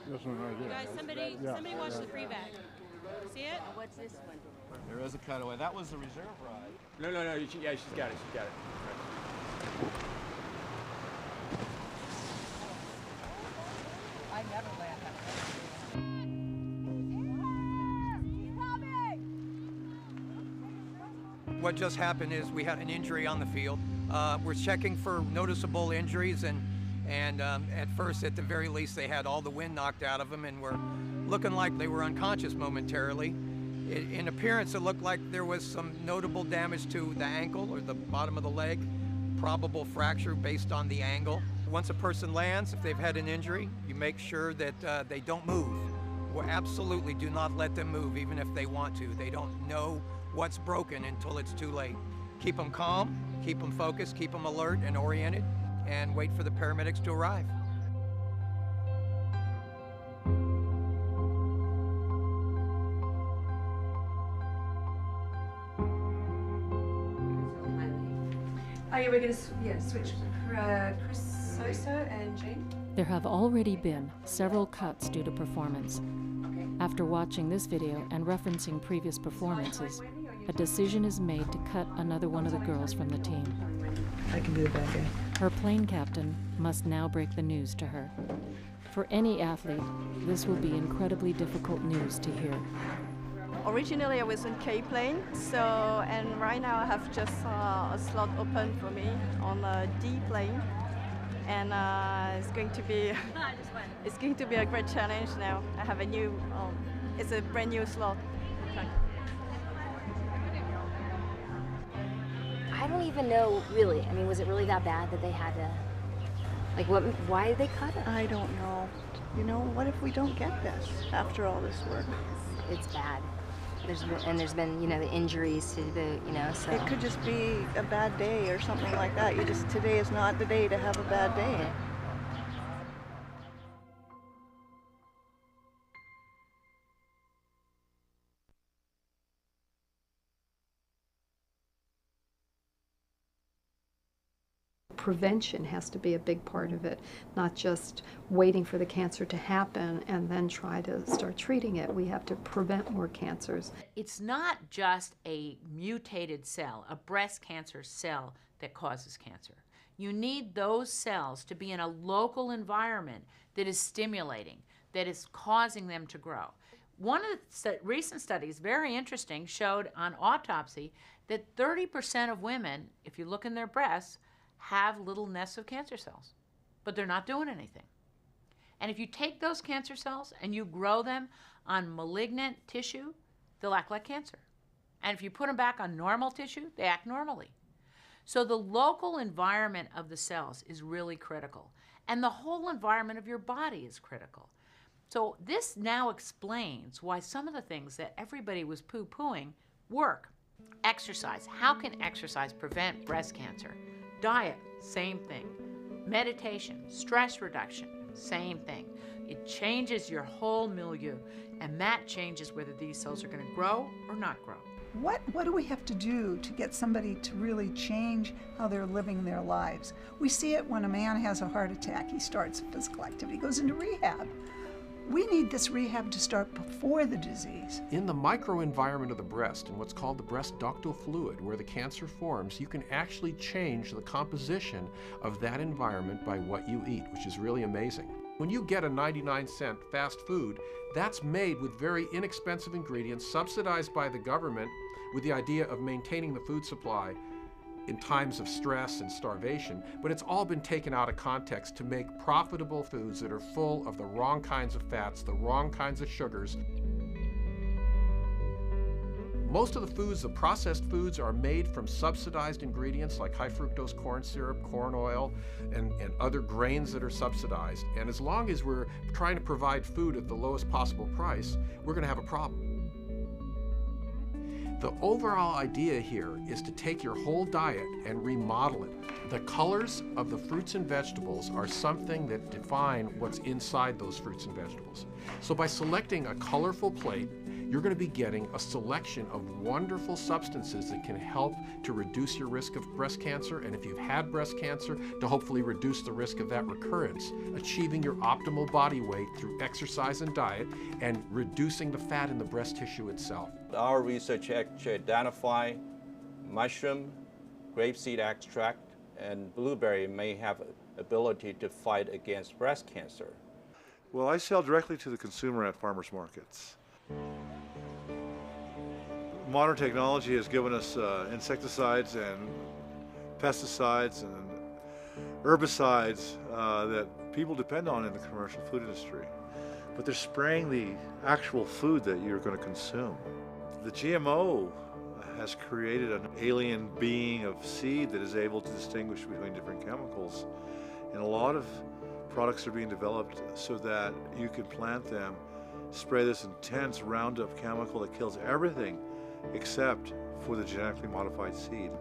This one right here. You guys, somebody watch the free bag. See it? What's this one? There is a cutaway. That was the reserve ride. No. Yeah, she's got it. She's got it. I never land What just happened is we had an injury on the field. We're checking for noticeable injuries, and at first, at the very least, they had all the wind knocked out of them and were looking like they were unconscious momentarily. In appearance, it looked like there was some notable damage to the ankle or the bottom of the leg, probable fracture based on the angle. Once a person lands, if they've had an injury, you make sure that they don't move. Well, absolutely do not let them move, even if they want to. They don't know what's broken until it's too late. Keep them calm, keep them focused, keep them alert and oriented, and wait for the paramedics to arrive. Oh yeah, we're going to switch Chris Sosa and Jean. There have already been several cuts due to performance. After watching this video and referencing previous performances, a decision is made to cut another one of the girls from the team. I can be the bad guy. Her plane captain must now break the news to her. For any athlete, this will be incredibly difficult news to hear. Originally I was in K plane, and right now I have just a slot open for me on a D plane, and it's going to be a great challenge now. I have a new, it's a brand new slot. Okay. I don't even know, really. I mean, was it really that bad that they had to, like, why did they cut it? I don't know. You know, what if we don't get this after all this work? It's bad. There's been, you know, the injuries to the, you know, so. It could just be a bad day or something like that. Today is not the day to have a bad day. Yeah. Prevention has to be a big part of it, not just waiting for the cancer to happen and then try to start treating it. We have to prevent more cancers. It's not just a mutated cell, a breast cancer cell, that causes cancer. You need those cells to be in a local environment that is stimulating, that is causing them to grow. One of the recent studies, very interesting, showed on autopsy that 30% of women, if you look in their breasts, have little nests of cancer cells, but they're not doing anything. And if you take those cancer cells and you grow them on malignant tissue, they'll act like cancer. And if you put them back on normal tissue, they act normally. So the local environment of the cells is really critical. And the whole environment of your body is critical. So this now explains why some of the things that everybody was poo-pooing work. Exercise. How can exercise prevent breast cancer? Diet, same thing. Meditation, stress reduction, same thing. It changes your whole milieu, and that changes whether these cells are going to grow or not grow. What do we have to do to get somebody to really change how they're living their lives? We see it when a man has a heart attack. He starts physical activity, goes into rehab. We need this rehab to start before the disease. In the microenvironment of the breast, in what's called the breast ductal fluid, where the cancer forms, you can actually change the composition of that environment by what you eat, which is really amazing. When you get a 99-cent fast food, that's made with very inexpensive ingredients, subsidized by the government, with the idea of maintaining the food supply in times of stress and starvation, but it's all been taken out of context to make profitable foods that are full of the wrong kinds of fats, the wrong kinds of sugars. Most of the foods, the processed foods, are made from subsidized ingredients like high fructose corn syrup, corn oil, and other grains that are subsidized. And as long as we're trying to provide food at the lowest possible price, we're going to have a problem. The overall idea here is to take your whole diet and remodel it. The colors of the fruits and vegetables are something that define what's inside those fruits and vegetables. So by selecting a colorful plate, you're going to be getting a selection of wonderful substances that can help to reduce your risk of breast cancer, and if you've had breast cancer, to hopefully reduce the risk of that recurrence, achieving your optimal body weight through exercise and diet, and reducing the fat in the breast tissue itself. Our research actually identified mushroom, grapeseed extract, and blueberry may have ability to fight against breast cancer. Well, I sell directly to the consumer at farmers markets. Modern technology has given us insecticides and pesticides and herbicides that people depend on in the commercial food industry. But they're spraying the actual food that you're going to consume. The GMO has created an alien being of seed that is able to distinguish between different chemicals. And a lot of products are being developed so that you can plant them, spray this intense Roundup chemical that kills everything except for the genetically modified seed.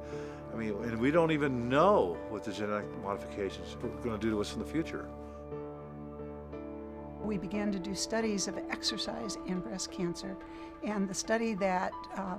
I mean, and we don't even know what the genetic modifications are going to do to us in the future. We began to do studies of exercise and breast cancer, and the study that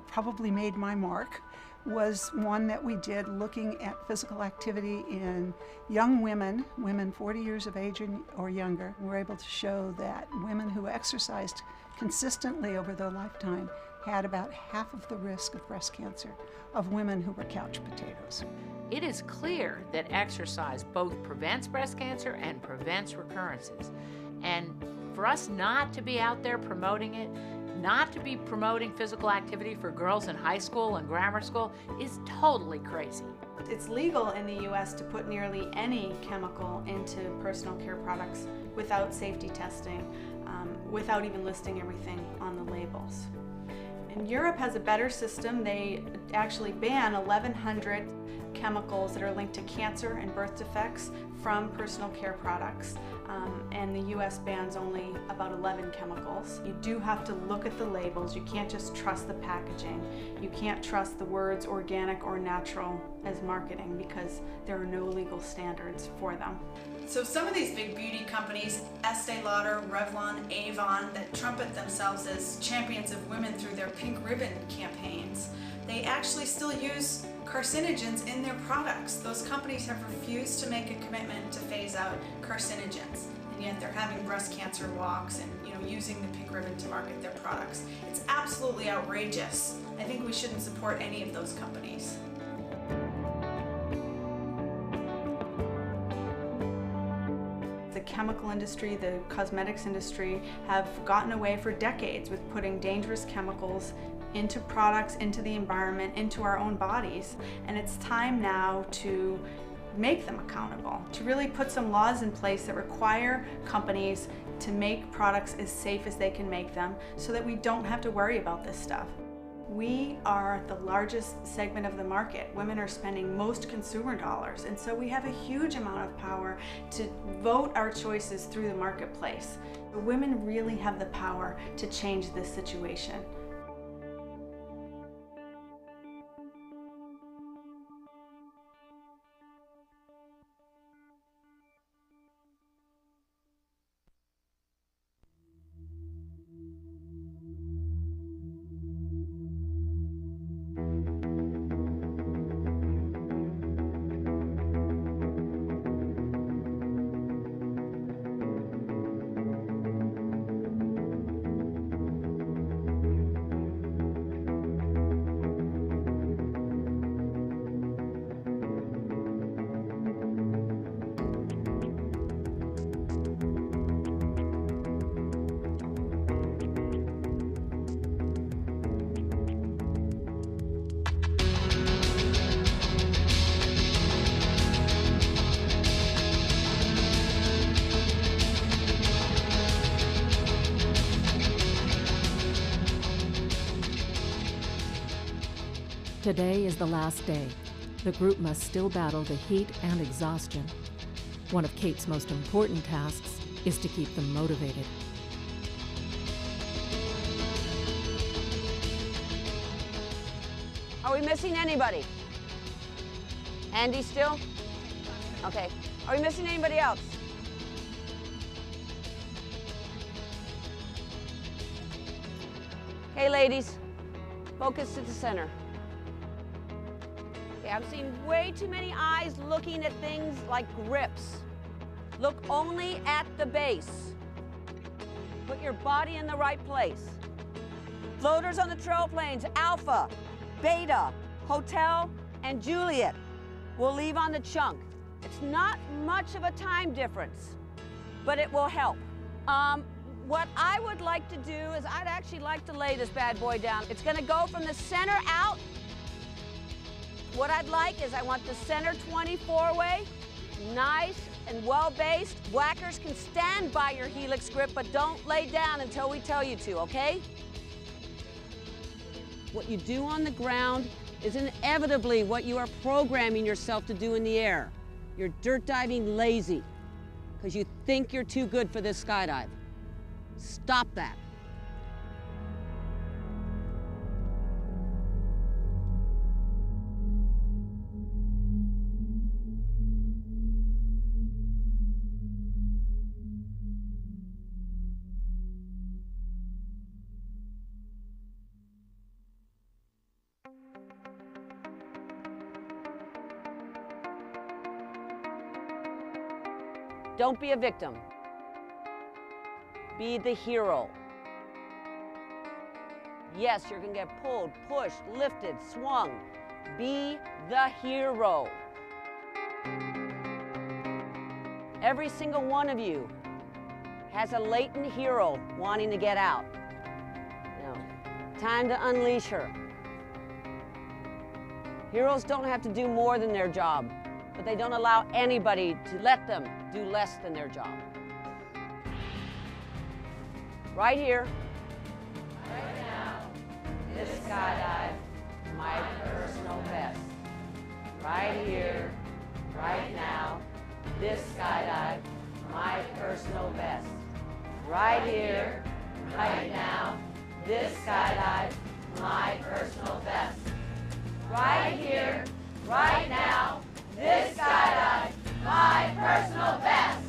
probably made my mark was one that we did looking at physical activity in young women, women 40 years of age or younger. We were able to show that women who exercised consistently over their lifetime had about half of the risk of breast cancer of women who were couch potatoes. It is clear that exercise both prevents breast cancer and prevents recurrences. And for us not to be out there promoting it, not to be promoting physical activity for girls in high school and grammar school is totally crazy. It's legal in the US to put nearly any chemical into personal care products without safety testing, without even listing everything on the labels. And Europe has a better system. They actually ban 1,100 chemicals that are linked to cancer and birth defects from personal care products. And the US bans only about 11 chemicals. You do have to look at the labels. You can't just trust the packaging. You can't trust the words organic or natural as marketing because there are no legal standards for them. So some of these big beauty companies, Estee Lauder, Revlon, Avon, that trumpet themselves as champions of women through their pink ribbon campaigns, they actually still use carcinogens in their products. Those companies have refused to make a commitment to phase out carcinogens, and yet they're having breast cancer walks and using the pink ribbon to market their products. It's absolutely outrageous. I think we shouldn't support any of those companies. The chemical industry, the cosmetics industry have gotten away for decades with putting dangerous chemicals into products, into the environment, into our own bodies. And it's time now to make them accountable, to really put some laws in place that require companies to make products as safe as they can make them so that we don't have to worry about this stuff. We are the largest segment of the market. Women are spending most consumer dollars, and so we have a huge amount of power to vote our choices through the marketplace. The women really have the power to change this situation. Today is the last day. The group must still battle the heat and exhaustion. One of Kate's most important tasks is to keep them motivated. Are we missing anybody? Andy still? Okay. Are we missing anybody else? Okay, ladies, focus to the center. Okay, I'm seeing way too many eyes looking at things like grips. Look only at the base. Put your body in the right place. Floaters on the trail planes, Alpha, Beta, Hotel, and Juliet will leave on the chunk. It's not much of a time difference, but it will help. What I would like to do is I'd actually like to lay this bad boy down. It's gonna go from the center out. What I'd like is I want the center 24-way, nice and well-based. Whackers can stand by your helix grip, but don't lay down until we tell you to, okay? What you do on the ground is inevitably what you are programming yourself to do in the air. You're dirt diving lazy because you think you're too good for this skydive. Stop that. Don't be a victim. Be the hero. Yes, you're gonna get pulled, pushed, lifted, swung. Be the hero. Every single one of you has a latent hero wanting to get out. Now, time to unleash her. Heroes don't have to do more than their job, but they don't allow anybody to let them do less than their job. Right here, right now, this skydive, my personal best. Right here, right now, this skydive, my personal best. Right here, right now, this skydive, my personal best. Right here, right now, this skydive, my personal best.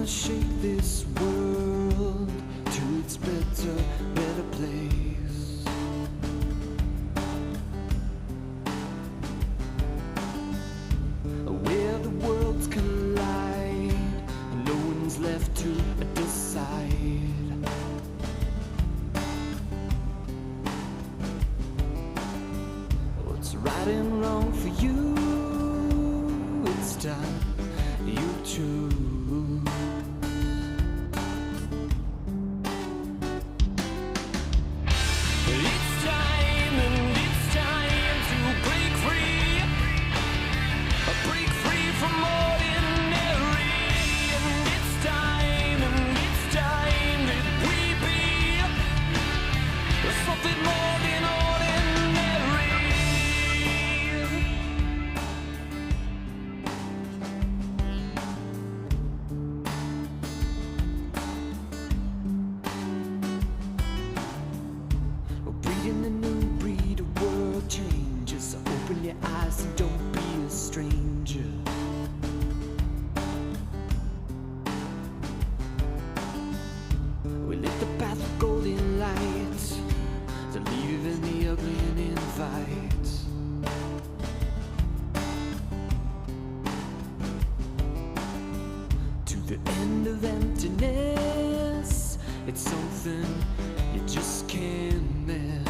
Shake this world to its better place. Where the worlds collide, no one's left to decide. What's right and wrong for you? It's time you choose. Open your eyes and don't be a stranger. We lit the path with golden lights to leave in the ugly and invite. To the end of emptiness, it's something you just can't miss.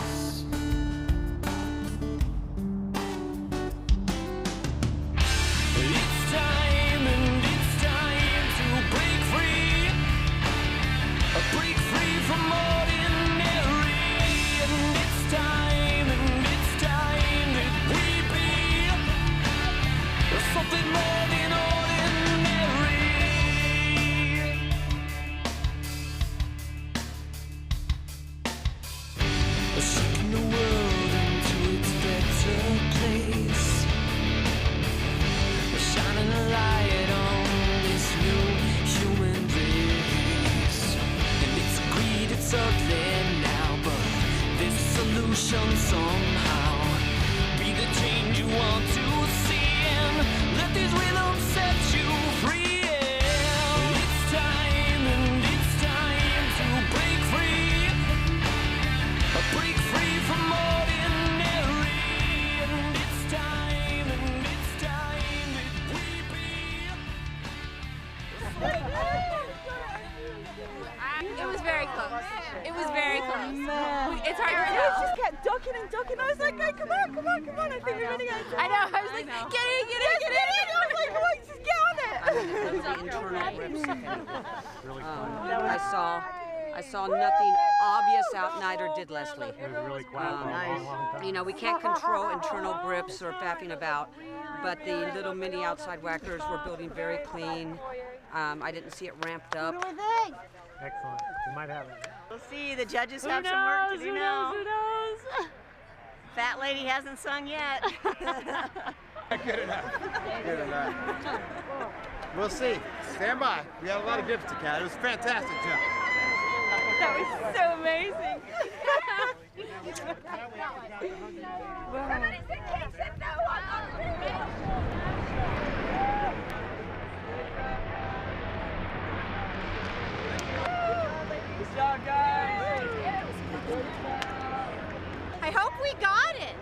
Something more than ordinary. okay, come on, come on, come on. I think we're gonna get it. I know, I was like, get in, get in, get in. I was like, come on, just get on it. The internal grips. I saw nothing obvious out, neither did Leslie. You know, we can't control internal grips or faffing about, but the little mini outside whackers were building very clean. I didn't see it ramped up. Excellent. We might have it. We'll see. The judges have some work to do now. Who knows? Fat lady hasn't sung yet. Good enough. Good enough. We'll see. Stand by. We had a lot of grips to catch. It was a fantastic jump. That was so amazing. Somebody said, Kate said no. Good job, guys. I hope we got it.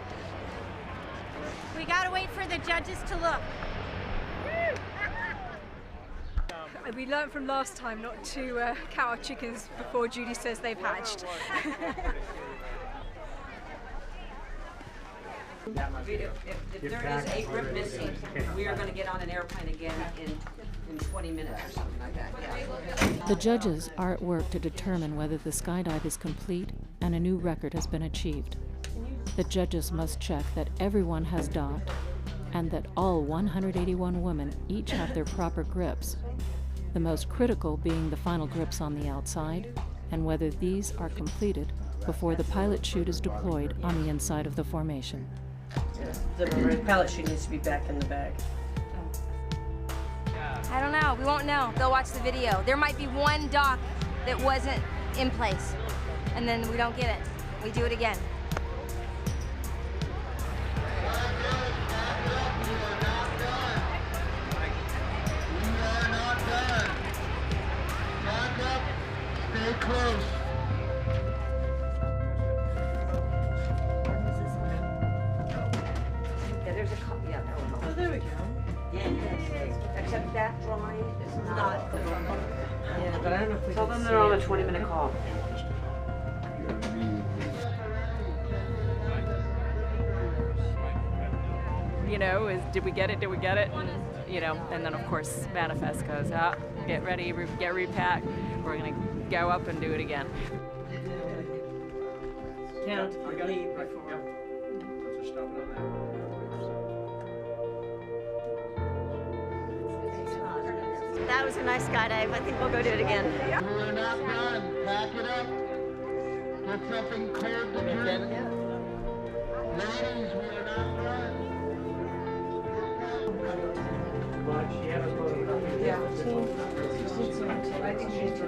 We gotta wait for the judges to look. We learned from last time not to count our chickens before Judy says they've hatched. If there is a grip missing, we are going to get on an airplane again in 20 minutes or something like that. Yeah. The judges are at work to determine whether the skydive is complete and a new record has been achieved. The judges must check that everyone has docked and that all 181 women each have their proper grips, the most critical being the final grips on the outside, and whether these are completed before the pilot chute is deployed on the inside of the formation. The pilot chute needs to be back in the bag. I don't know. We won't know. Go watch the video. There might be one dock that wasn't in place, and then we don't get it. We do it again. Stay close. Yeah, there's a couple. Yeah, that one. Oh, there we go. Yeah. Except that drawing is not. Yeah, but I don't know if we Tell can them see they're on a it. 20-minute call. You know, did we get it? Did we get it? And, you know, and then of course manifest goes out. Get ready, get repacked. We're gonna go up and do it again. Count and leave before. That was a nice skydive. I think we'll go do it again. We're not done. Pack it up. Get something cleared to drink. Ladies, we're not done. I think she's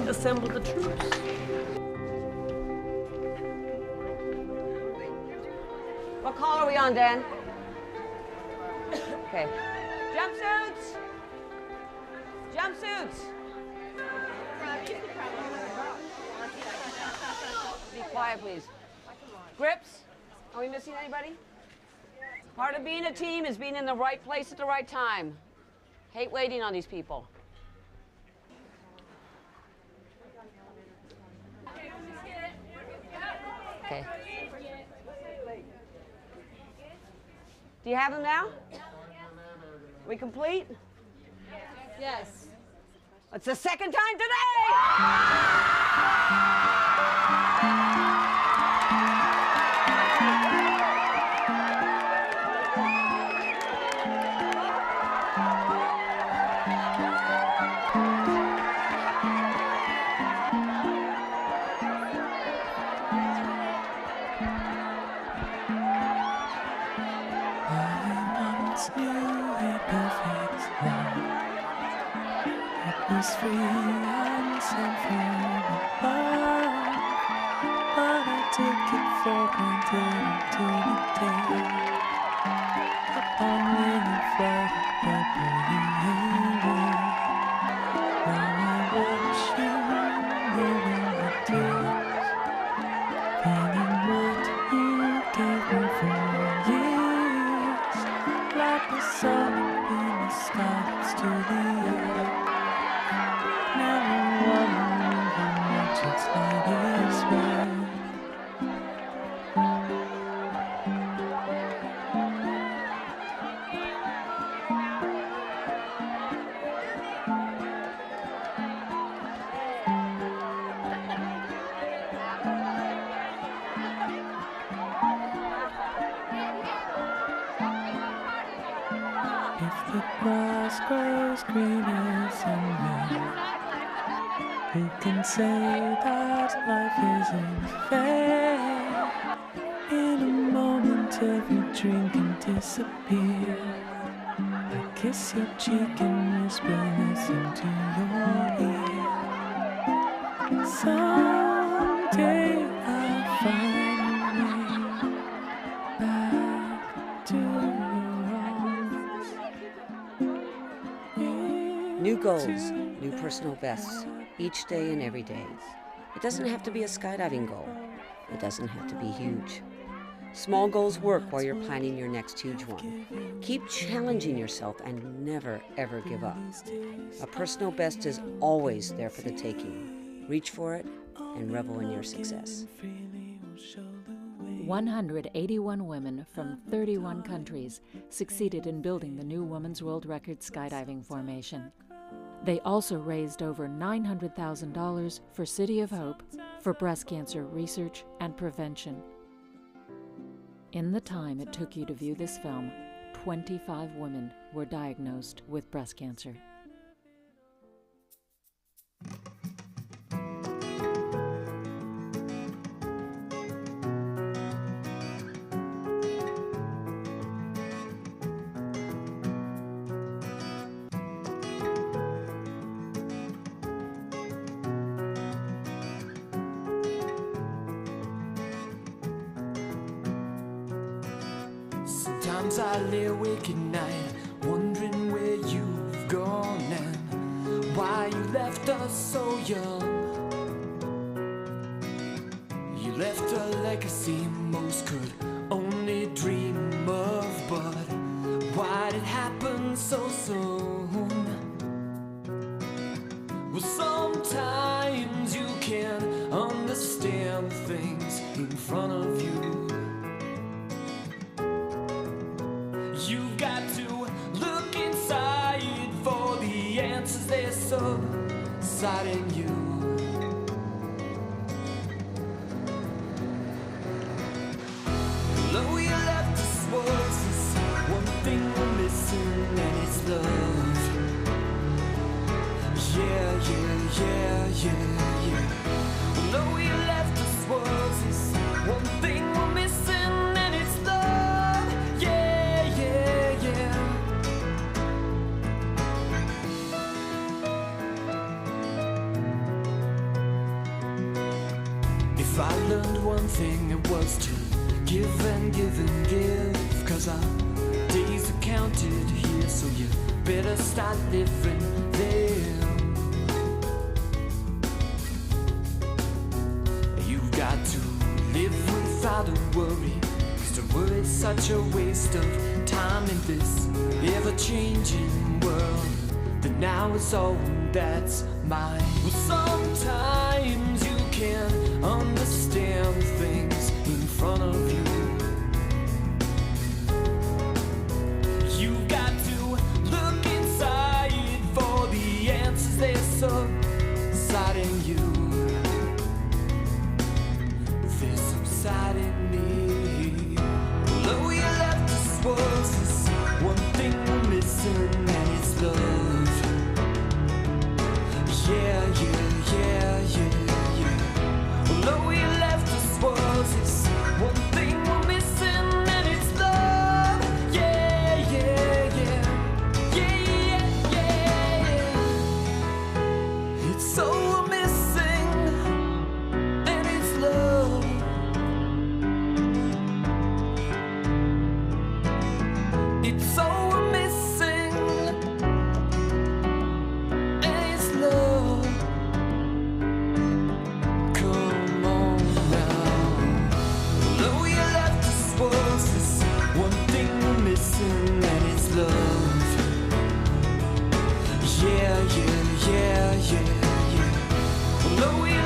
Assemble the troops. What call are we on, Dan? Okay. Jumpsuits! Jumpsuits! Be quiet, please. Grips? Are we missing anybody? Part of being a team is being in the right place at the right time. Hate waiting on these people. Okay. Do you have them now? We complete? Yes. It's the second time today! Free and sent from above, but I took it for granted until the day upon when you flight above you. Now I watch you living the days, feeling what you gave me for years, like the sun in the sky to the earth. just like this way. If the grass grows greener somewhere, who can say that life isn't fair? In a moment every dream can disappear. I kiss your cheek and whisper this into your ear. Someday I'll find a way back to your arms. New goals, new personal bests, each day and every day. It doesn't have to be a skydiving goal. It doesn't have to be huge. Small goals work while you're planning your next huge one. Keep challenging yourself and never, ever give up. A personal best is always there for the taking. Reach for it and revel in your success. 181 women from 31 countries succeeded in building the new Women's World Record skydiving formation. They also raised over $900,000 for City of Hope for breast cancer research and prevention. In the time it took you to view this film, 25 women were diagnosed with breast cancer. Sometimes I lay awake at night, wondering where you've gone and why you left us so young. You left a legacy most could only dream of, but why did it happen so soon? Well, sometimes you can't understand things in front of you. You've got to look inside for the answers they're subsiding you. Though you left us was this one thing we're missing, and it's love. Yeah, yeah, yeah, yeah, yeah. Though you left us was this one thing we're missing, and it's love. Yeah, yeah, yeah. If I learned one thing, it was to give and give and give, 'cause our days are counted here, so you better start living them. You've got to live without a worry, 'cause to worry's such a waste of time in this ever-changing world. That now is all that's mine. Well, sometimes you can't understand things in front of you. You've got to look inside for the answers they're subsiding you. They're subsiding me. Although you left us was this one thing we're missing, and it's love. Yeah, yeah, yeah, yeah, yeah. Although you left us was this one thing we're missing, and it's love. Yeah, yeah, yeah, yeah, yeah, yeah. It's so we're missing, and it's love. It's so we're missing, and it's love. Come on now. Though you left us was this one thing we're missing, and it's love. Yeah, yeah, yeah, yeah, yeah. Though you